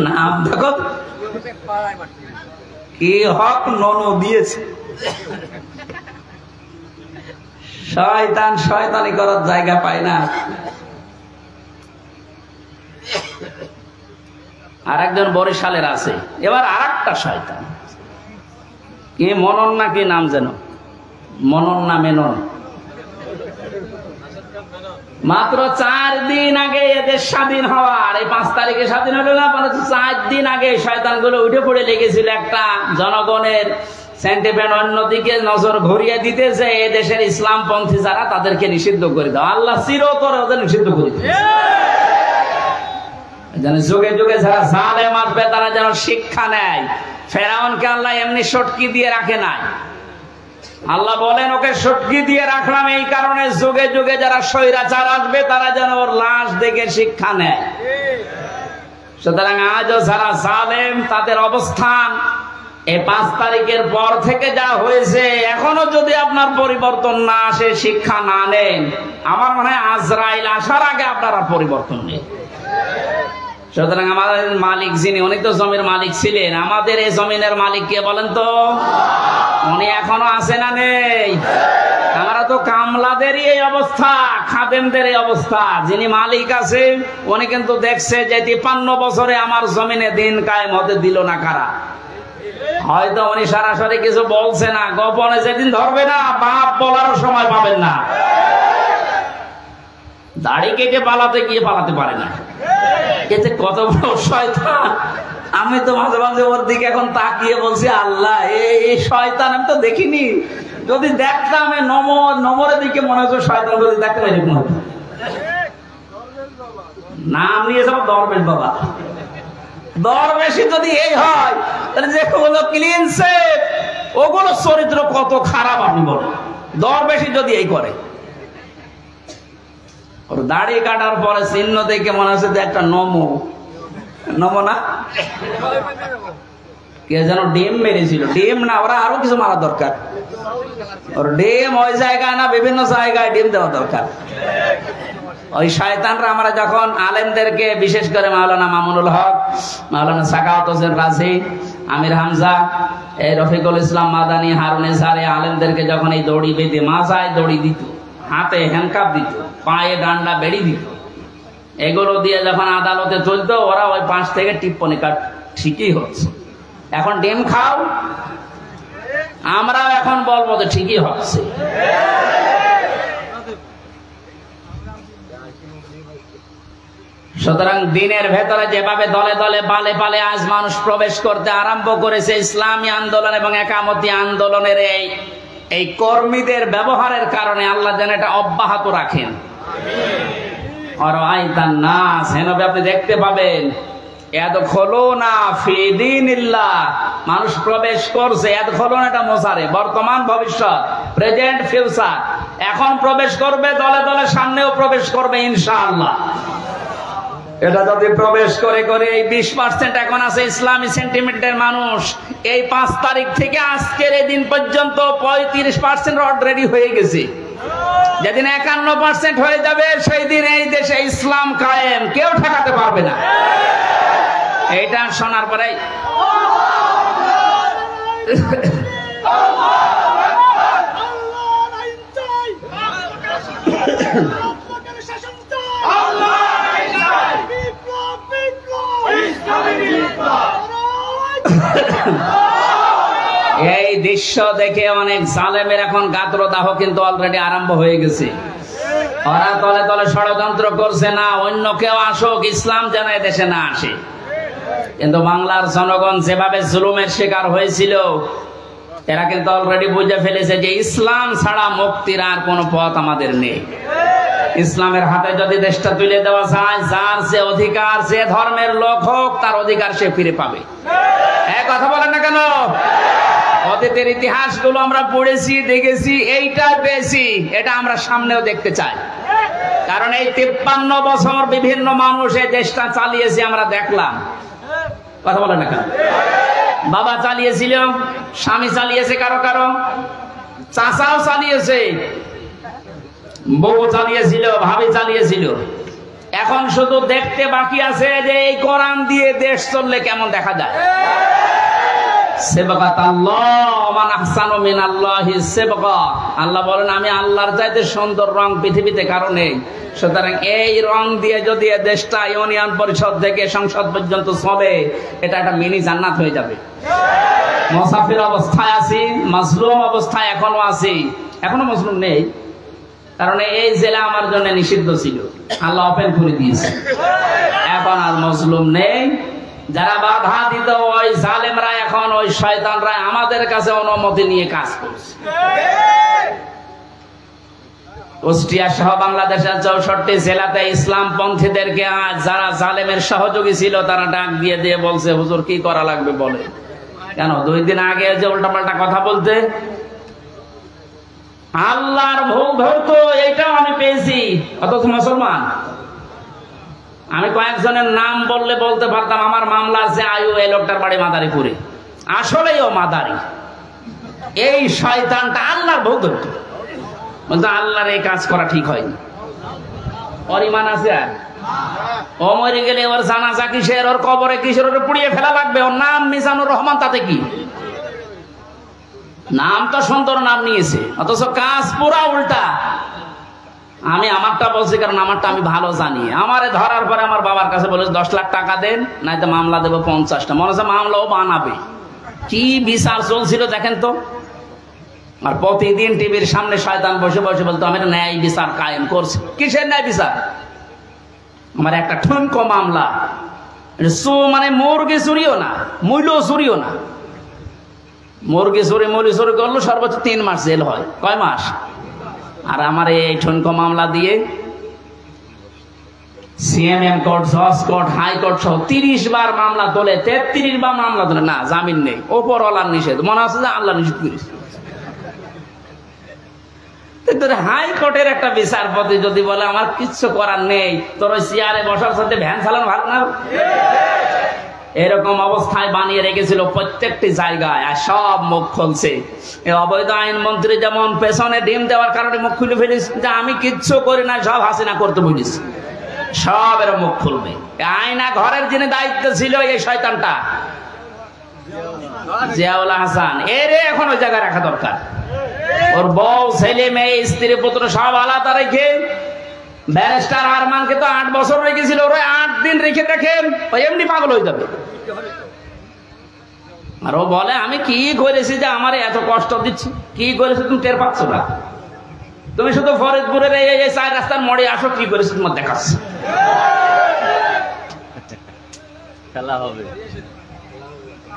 নাম দেখো কি হক ননু দিয়েছে। শয়তান শয়তানি করার জায়গা পায় না। আর একজন বরিশালের আছে। এবার আর একটা শয়তান, কি মনন না কি নাম যেন, মনন না মেনন, মাত্র 4 দিন আগে এদের স্বাধীন হওয়ার, এই 5 তারিখে স্বাধীন হলো না, 4 দিন আগে শয়তানগুলো উঠে পড়ে লেগেছিল একটা জনগণের সেন্টিমেন্ট অন্যদিকে নজর ঘুরিয়ে দিতে, যে এদেশের ইসলামপন্থী যারা, তাদেরকে নিষিদ্ধ করে দাও। আল্লাহ চিরতরে ওদের নিষিদ্ধ করে দিয়েছে, যেন যুগে যুগে যারা জালেম আসবে তারা যেন শিক্ষা নেয়। ফেরাউনকে আল্লাহ এমনি সটকি দিয়ে রাখে নাই। আল্লাহ বলেন ওকে সটকি দিয়ে রাখলাম এই কারণে, যুগে যুগে যারা স্বৈরাচার আসবে তারা যেন ওর লাশ দেখে শিক্ষা নেয়। সুতরাং আজও যারা জালেম, তাদের অবস্থান এই 5 তারিখের পর থেকে যা হয়েছে, এখনো যদি আপনার পরিবর্তন না আসে, শিক্ষা না নেন, আমার মনে হয় আজরাইল আসার আগে আপনারা পরিবর্তন নেই। সুতরাং আমাদের মালিক যিনি, উনি তো জমির মালিক ছিলেন। আমাদের এই জমিনের মালিক কে বলেন তো? উনি এখনো আছে না নেই? আমরা তো কামলাদেরই এই অবস্থা, খাদেমদের এই অবস্থা। যিনি মালিক আছে উনি কিন্তু দেখছে যে 53 বছরে আমার জমিনে দিন কায়েম হতে দিল না কারা। হয়তো উনি সরাসরি কিছু বলছে না, গোপনে যেদিন ধরবে না বাপ বলারও সময় পাবেন না। দাড়ি কেটে পালাতে গিয়ে পালাতে পারে না। এতে কত বড় শয়তান! আমি তো মাঝে মাঝে ওর দিকে এখন তাকিয়ে বলছি, আল্লাহ এই শয়তান আমি তো দেখিনি, যদি দেখতাম নমরের দিকে মনে হচ্ছে শয়তান, যদি দেখতাম এরকম হতো। নাম নিয়ে সব দরবেশ বাবা। দরবেশই যদি এই হয় তাহলে যেগুলো ক্লিন সেভ ওগুলো চরিত্র কত খারাপ আপনি বলেন। দরবেশই যদি এই করে, ওর দাড়ি কাটার পরে চিহ্ন দেখে মনে হচ্ছে একটা নমো না, কে যেন ডিম মেরেছিল। ডিম না, ওরা আরো কিছু মারা দরকার। ওর ডিম ওই জায়গায় না, বিভিন্ন জায়গায় ডিম দেওয়া দরকার। ওই শয়তানরা আমরা যখন আলেমদেরকে, বিশেষ করে মাওলানা মামুনুল হক, মাওলানা সাকাওয়াত হোসেন রাজি, আমির হামজা, এই রফিকুল ইসলাম মাদানী, হারুন ইসহারি, আলেমদেরকে যখন এই দড়ি বেঁধে, মাথায় দড়ি দিত, হাতে হ্যান্ডকাপ দিত, পায়ে ডান্ডা বেড়ি দিত, এগুলো দিয়ে যখন আদালতে চলতো, ওরা ওই পাশ থেকে টিপ্পনি কাট, ঠিকই হচ্ছে। এখন ডিম খাও, আমরাও এখন বলবো যে ঠিকই হচ্ছে। সুতরাং দিনের ভেতরে যেভাবে দলে দলে পালে পালে আজ মানুষ প্রবেশ করতে আরম্ভ করেছে, ইসলামী আন্দোলন এবং একামতি আন্দোলনের এই কর্মীদের ব্যবহারের কারণে আল্লাহ যেন এটা অব্যাহত রাখেন। আর আইতান নাস, হেনবে আপনি দেখতে পাবেন ইয়াদখুলুনা ফি দীনিল্লাহ, মানুষ প্রবেশ করছে। ইয়াদখুলুনা এটা মোসারে, বর্তমান ভবিষ্যৎ, প্রেজেন্ট ফিউচার। এখন প্রবেশ করবে, দলে দলে সামনেও প্রবেশ করবে ইনশাআল্লাহ। এটা যদি প্রবেশ করে করে এই 20% এখন আছে ইসলামী সেন্টিমেন্টের মানুষ, এই 5 তারিখ থেকে আজকের এই দিন পর্যন্ত 35% অলরেডি হয়ে গেছে। যেদিন 51% হয়ে যাবে সেই দিন এই দেশে ইসলাম কায়েম, কেউ ঠেকাতে পারবে না। এইটা শোনার পরে এই দৃশ্য দেখে অনেক জালেমের এখন গাত্রদাহ কিন্তু অলরেডি আরম্ভ হয়ে গেছে। ওরা তলে তলে ষড়যন্ত্র করছে, না অন্য কেউ আসুক, ইসলাম যেন দেশে না আসে। কিন্তু বাংলার জনগণ যেভাবে জুলুমের শিকার হয়েছিল, এরা কিন্তু অলরেডি বুঝে ফেলেছে যে ইসলাম ছাড়া মুক্তির আর কোনো পথ আমাদের নেই। ইসলামের হাতে যদি দেশটা তুলে দেওয়া যায়, যার যে অধিকার, যে ধর্মের লোক হোক, তার অধিকার সে ফিরে পাবে। এক কথা বলেন না কেন? অতীতের ইতিহাসগুলো আমরা পড়েছি, দেখেছি, এইটা পেয়েছি, এটা আমরা সামনেও দেখতে চাই। কারণ এই 53 বছর বিভিন্ন মানুষ এই দেশটা চালিয়েছে, আমরা দেখলাম। কথা বলেন না কেন? বাবা চালিয়েছিল, স্বামী চালিয়েছে, কারো কারো চাচাও চালিয়েছে, বউ চালিয়েছিল, ভাবি চালিয়েছিল। এখন শুধু দেখতে বাকি আছে যে এই কোরআন দিয়ে দেশ চললে কেমন দেখা যায়। আল্লাহ বলেন, আমি আল্লাহর চাইতে সুন্দর রং পৃথিবীতে কারো নেই। সুতরাং এই রং দিয়ে যদি দেশটা ইউনিয়ন পরিষদ থেকে সংসদ পর্যন্ত চলে, এটা একটা মিনি জান্নাত হয়ে যাবে। মুসাফির অবস্থায় আছি, মাজলুম অবস্থায় এখনো আছি। এখনো মাজলুম নেই, কারণ এই জেলা আমার জন্য নিষিদ্ধ ছিল, আল্লাহ ওপেন করে দিয়েছে। এখন আর মাজলুম নেই। যারা বাধা দিত ওই জালেমরা, এখন ওই শয়তানরা আমাদের কাছে অনুমতি নিয়ে কাজ করছে। কুষ্টিয়া সহ বাংলাদেশের 64 জেলাতে ইসলাম পন্থীদেরকে আজ যারা জালেমের সহযোগী ছিল, তারা ডাক দিয়ে দিয়ে বলছে, হুজুর কি করা লাগবে বলে। কেন 2 দিন আগে যে উল্টাপাল্টা কথা বলতে আল্লাহর ভোগ ধরতো, এইটাও আমি পেয়েছি, অথচ মুসলমান। আমি কয়েকজনের নাম বললে বলতে পারতাম। আমার মামলা আছে আয়ু, এই লোকটার বাড়ি মাদারীপুরে, আসলেই ও মাদারি। এই শয়তানটা আল্লাহর ভোগ ধরতো, বলতো আল্লাহর এই কাজ করা ঠিক হয়নি। ওর ইমান আছে? আর ও মরে গেলে ওর জানাজা কিসের, ওর কবরে কিসের, ওর পুড়িয়ে ফেলা লাগবে। ওর নাম মিজানুর রহমান, তাতে কি? নাম তো সুন্দর নাম নিয়েছে, অথচ কাজ পুরা উল্টা। আমি আমারটা বলছি কারণ আমারটা আমি ভালো জানি। আমারে ধরার পরে আমার বাবার কাছে বলেছে 10 লাখ টাকা দেন, নাই তো মামলা দেবো 50টা। মনে হচ্ছে মামলাও বানাবে। কি বিচার চলছিল দেখেন তো। আর প্রতিদিন টিভির সামনে শয়তান বসে বসে বলতো আমি ন্যায় বিচার কায়েম করছি। কিসের ন্যায় বিচার? আমার একটা ঠুনকো মামলা, মানে মুরগি চুরিও না, মূল্য চুরিও না। মুরগি চুরি মুরগি চুরি করলো সর্বোচ্চ 3 মাস জেল হয়। কয় মাস? আর আমার এই ঠুনকো মামলা দিয়ে সিএমএম কোর্ট, জজ কোর্ট, হাইকোর্ট সহ 30 বার মামলা তোলে, 33 বার মামলা তোলে, না জামিন নেই। ওপরওয়ালার নিষেধ, মনে হচ্ছে যে আল্লাহ নিষেধ করেছে। হাইকোর্টের একটা বিচারপতি যদি বলে আমার কিচ্ছু করার নেই, তোর ওই চেয়ারে বসার সাথে ভ্যান চালানো ভালো না? এরকম অবস্থায় বানিয়ে রেখেছিল প্রত্যেকটি জায়গায়, আর সব মুখ খুলছে। অবৈধ আইন মন্ত্রী যেমন পেছনে ডিম দেওয়ার কারণে মুখ খুলে ফেলিস যে আমি কিচ্ছু করি না, সব হাসিনা করতে বলিস, সব এর মুখ খুলবে। আয়না ঘরের যিনি দায়িত্ব ছিল এই শয়তানটা জিয়াউল হাসান, এর এখন ওই জায়গায় রাখা দরকার। ওর বউ, ছেলে, মেয়ে, স্ত্রী, পুত্র সব আলাদা রেখে, ব্যারিস্টার আরমানকে তো 8 বছর রেখেছিল, ওরা 8 দিন রেখে দেখেন এমনি পাগল হয়ে যাবে। আর ও বলে আমি কি করেছি যে আমার এত কষ্ট দিচ্ছি? কি করেছি তুমি টের পাচ্ছ না? তুমি শুধু ফরিদপুরের এই 4 রাস্তার মোড়ে আসো, কি করেছি তোমার দেখাচ্ছি। খেলা হবে,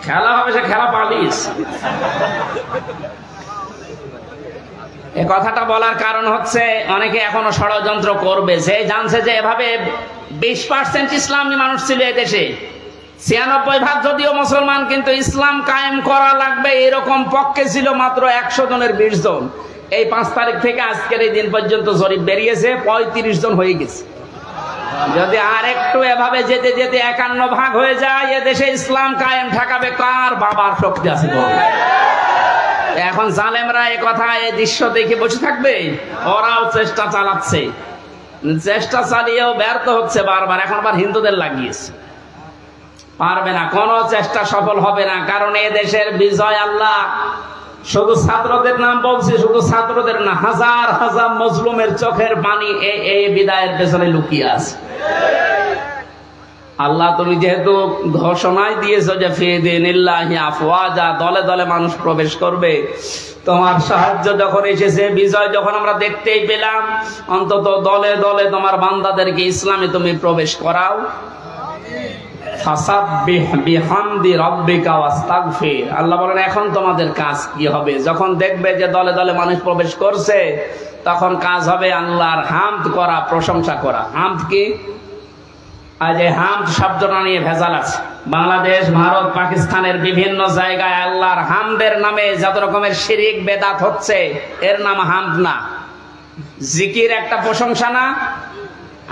খেলা হবে, সে খেলা পালিস। এই কথাটা বলার কারণ হচ্ছে অনেকে এখনো ষড়যন্ত্র করবে। সে জানছে যে এভাবে 20% ইসলামী মানুষ ছিল এই দেশে, 96% যদিও মুসলমান, কিন্তু ইসলাম কায়েম করা লাগবে এরকম পক্ষে ছিল মাত্র 100 জনের 20 জন। এই 5 তারিখ থেকে আজকের এই দিন পর্যন্ত জরিপ বেরিয়েছে 35 জন হয়ে গেছে। যদি আর একটু এভাবে যেতে যেতে 51 ভাগ হয়ে যায়, এ দেশে ইসলাম কায়েম ঠেকাবে কার বাবার শক্তি আছে? এখন জালেমরা এই কথা, এই দৃশ্য দেখে বসে থাকবে? ওরাও চেষ্টা চালাচ্ছে, চেষ্টা চালিয়েও ব্যর্থ হচ্ছে বারবার। এখন আবার হিন্দুদের লাগিয়েছে, পারবে না, কোনো চেষ্টা সফল হবে না। কারণ এ দেশের বিজয় আল্লাহ। শুধু ছাত্রদের নাম বলছি, শুধু ছাত্রদের না, হাজার হাজার মজলুমের চোখের পানি এই বিদায়ের পেছনে লুকিয়ে আছে। আল্লাহ তুমি যেহেতু ঘোষণায় দিয়েছো যে ফিদিনিল্লাহি আফওয়াজা, দলে দলে মানুষ প্রবেশ করবে, তোমার সাহায্য যখন এসেছে, বিজয় যখন আমরা দেখতেই পেলাম, অন্তত দলে দলে তোমার বান্দাদেরকে ইসলামে তুমি প্রবেশ করাও। ফাসাব্বিহ বিহামদি রাব্বিকা ওয়াস্তাগফির। আল্লাহ বলেন এখন তোমাদের কাজ কি হবে? যখন দেখবে যে দলে দলে মানুষ প্রবেশ করছে, তখন কাজ হবে আল্লাহর হামদ করা, প্রশংসা করা। হামদ কি? আজ এই হামদ শব্দটা নিয়ে ভেজাল আছে। বাংলাদেশ, ভারত, পাকিস্তানের বিভিন্ন জায়গায় আল্লাহর হামদের নামে যত রকমের শিরিক বেদাত হচ্ছে, এর নাম হামদ না। জিকির একটা প্রশংসা না?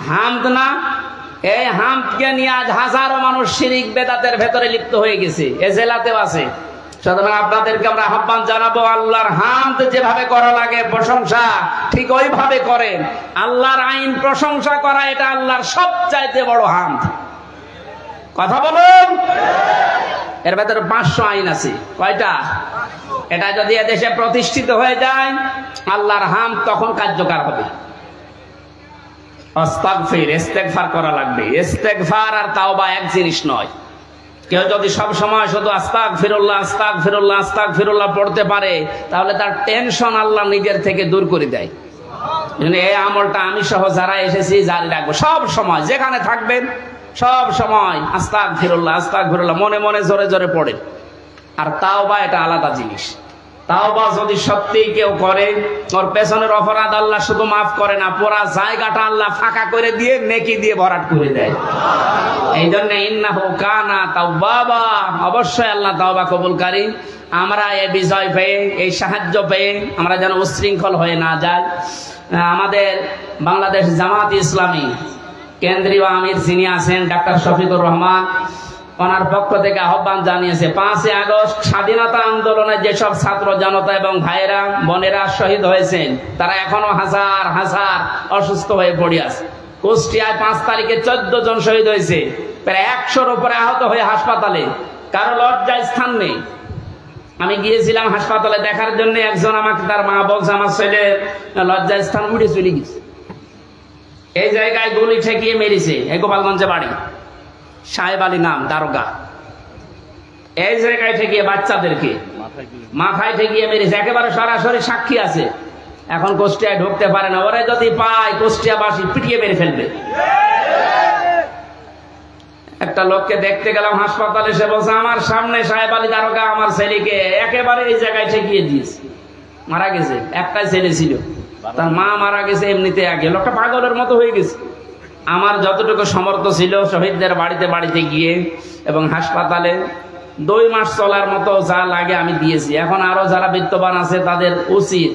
হামদ না? এই হামদকে নিয়ে আজ হাজারো মানুষ শিরিক বেদাতের ভেতরে লিপ্ত হয়ে গেছে, এ জেলাতেও আছে। সুতরাং আপনাদেরকে আমরা আহ্বান জানাবো, আল্লাহর হামদ যেভাবে করা লাগে প্রশংসা, ঠিক ওইভাবে করেন। আল্লাহর আইন প্রশংসা করা, এটা আল্লাহর সবচাইতে বড় হামদ। কথা বলুন। এর ভেতরে 500 আইন আছে। কয়টা? এটা যদি এদেশে প্রতিষ্ঠিত হয়ে যায়, আল্লাহর হামদ তখন কার্যকর হবে। আস্তাগফির, ইস্তেগফার করা লাগবে। ইস্তেগফার আর তাওবা এক জিনিস নয়। কেউ যদি সব সময় শুধু আস্তাগফিরুল্লাহ আস্তাগফিরুল্লাহ আস্তাগফিরুল্লাহ পড়তে পারে, তাহলে তার টেনশন আল্লাহ নিজের থেকে দূর করে দেয়। এই আমলটা আমি সহ যারা এসেছি জারি রাখবো, সব সময় যেখানে থাকবেন সব সময় আস্তাগফিরুল্লাহ আস্তাগফিরুল্লাহ মনে মনে জোরে জোরে পড়েন। আর তাওবা এটা আলাদা জিনিস। তাওবা যদি সত্যি কেউ করে, ওর পেছনের অপরাধ আল্লাহ শুধু মাফ করে না, পুরা জায়গাটা আল্লাহ ফাঁকা করে দিয়ে নেকি দিয়ে ভরাট করে দেয়। এই জন্য ইন্নাহু কানা তাওয়াবা, অবশ্যই আল্লাহ তাওবা কবুলকারী। আমরা এই বিজয় পেয়ে, এই সাহায্য পেয়ে আমরা যেন উচ্ছৃঙ্খল হয়ে না যাই। আমাদের বাংলাদেশ জামাত ইসলামী কেন্দ্রীয় আমির যিনি আছেন ডাক্তার শফিকুর রহমান, ওনার পক্ষ থেকে আহ্বান জানিয়েছে 5 আগস্ট স্বাধীনতা আন্দোলনে যেসব ছাত্র জনতা এবং ভাইয়েরা বোনেরা শহীদ হয়েছেন, তারা এখনো হাজার হাজার অসুস্থ হয়ে পড়ে আছে। কুষ্টিয়ায় 5 তারিখে 14 জন শহীদ হয়েছে, প্রায় 100-র উপরে আহত হয়ে হাসপাতালে, কারো লজ্জার স্থান নেই। আমি গিয়েছিলাম হাসপাতালে দেখার জন্য, একজন আমাকে তার মা বলছে আমার ছেলের লজ্জার স্থান উঠে চলে গেছে। এই জায়গায় গুলি ঠেকিয়ে মেরেছে, এই গোপালগঞ্জে বাড়ি, সাহেব আলী নাম, দারোগা। এই জায়গায় ঠেকিয়ে বাচ্চাদেরকে মাথায় ঠেকিয়ে মেরেছে, একেবারে সরাসরি সাক্ষী আছে। এখন কুষ্টিয়ায় ঢুকতে পারে না, ওরে যদি পায় কুষ্টিয়াবাসী পিটিয়ে মেরে ফেলবে। একটা লোককে দেখতে গেলাম হাসপাতালে, সে বলছে আমার সামনে সাহেব আলী দারোগা আমার ছেলেকে একেবারে এই জায়গায় ঠেকিয়ে দিয়েছে, মারা গেছে। একটাই ছেলে ছিল, তার মা মারা গেছে এমনিতে আগে। লোকটা পাগলের মতো হয়ে গেছে। আমার যতটুকু সমর্থ ছিল শহীদদের বাড়িতে বাড়িতে গিয়ে এবং হাসপাতালে 2 মাস চলার মতো যা লাগে আমি দিয়েছি। এখন আরো যারা বিত্তবান আছে তাদের উচিত,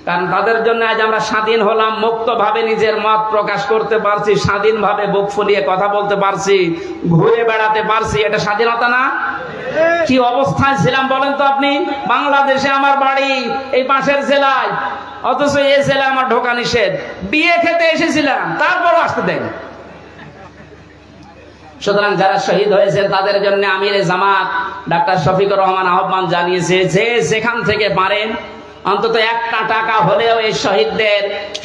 কারণ তাদের জন্য আজ আমরা স্বাধীন হলাম, মুক্তভাবে নিজের মত প্রকাশ করতে পারছি, স্বাধীনভাবে বুক ফুলিয়ে কথা বলতে পারছি, ঘুরে বেড়াতে পারছি। এটা স্বাধীনতা না? কি অবস্থায় ছিলাম বলেন তো আপনি? বাংলাদেশে আমার বাড়ি এই পাশের জেলায়, অথচ এই জেলায় আমার ঢোকা নিষেধ। বিয়ে খেতে এসেছিলাম, তারপরও আসতে দেন। সুতরাং যারা শহীদ হয়েছেন তাদের জন্য আমিরে জামাত ডাক্তার শফিকুর রহমান আহ্বান জানিয়েছে যে যেখান থেকে পারেন অন্তত 1টা টাকা হলেও এই শহীদদের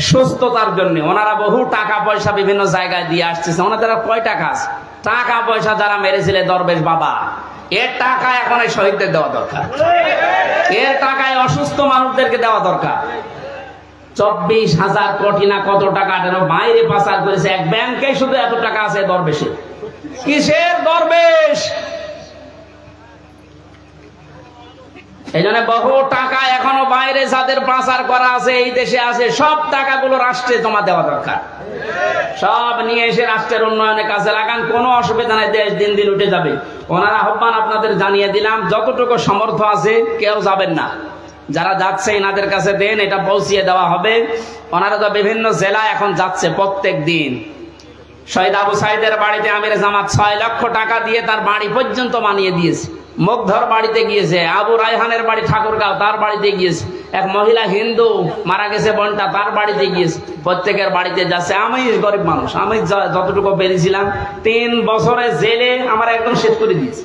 সুস্থতার জন্য। ওনারা বহু টাকা পয়সা বিভিন্ন জায়গায় দিয়ে আসতেছে। ওনাদের কয় টাকা আছে? টাকা পয়সা যারা মেরেছিলেন দরবেশ বাবা, এর টাকা এখন এই শহীদদের দেওয়া দরকার। এর টাকায় অসুস্থ মানুষদেরকে দেওয়া দরকার। 24,000 কোটি না কত টাকা বাইরে পাচার করেছে, এক ব্যাংকে শুধু এত টাকা আছে দরবেশে। কিসের দরবেশ? এই জন্য বহু টাকা এখনো বাইরে যাদের পাচার করা আছে এই দেশে আছে, সব টাকাগুলো রাষ্ট্রে জমা দেওয়া দরকার। সব নিয়ে এসে রাষ্ট্রের উন্নয়নে কাজে লাগান, কোনো অসুবিধা নাই, দেশ দিন দিন উঠে যাবে। ওনার আহ্বান আপনাদের জানিয়ে দিলাম, যতটুকু সমর্থ আছে কেউ যাবেন না, যারা যাচ্ছে এনাদের কাছে দেন, এটা পৌঁছিয়ে দেওয়া হবে। ওনারা তো বিভিন্ন জেলায় এখন যাচ্ছে প্রত্যেক দিন। শহীদ আবু সাইদের বাড়িতে আমিরে জামাত 6 লক্ষ টাকা দিয়ে তার বাড়ি পর্যন্ত বানিয়ে দিয়েছে। মুগ্ধর বাড়িতে গিয়েছে, আবু রায়হানের বাড়ি ঠাকুরগাঁও, তার বাড়িতে গিয়েছে। এক মহিলা হিন্দু মারা গেছে বোনটা, তার বাড়িতে গিয়েছে। প্রত্যেকের বাড়িতে যাচ্ছে। আমি গরিব মানুষ, আমি যতটুকু পেরেছিলাম 3 বছরে জেলে আমার একদম শেষ করে দিয়েছে।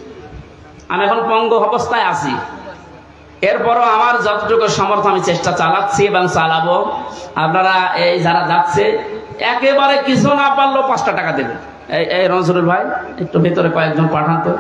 আমি এখন পঙ্গু অবস্থায় আছি। এরপরও আমার যতটুকু সমর্থ আমি চেষ্টা চালাচ্ছি এবং চালাবো। আপনারা এই যারা যাচ্ছে একেবারে কিছু না পারলেও 5টা টাকা দেবেন। এই নজরুল ভাই একটু ভেতরে কয়েকজন পাঠান তো।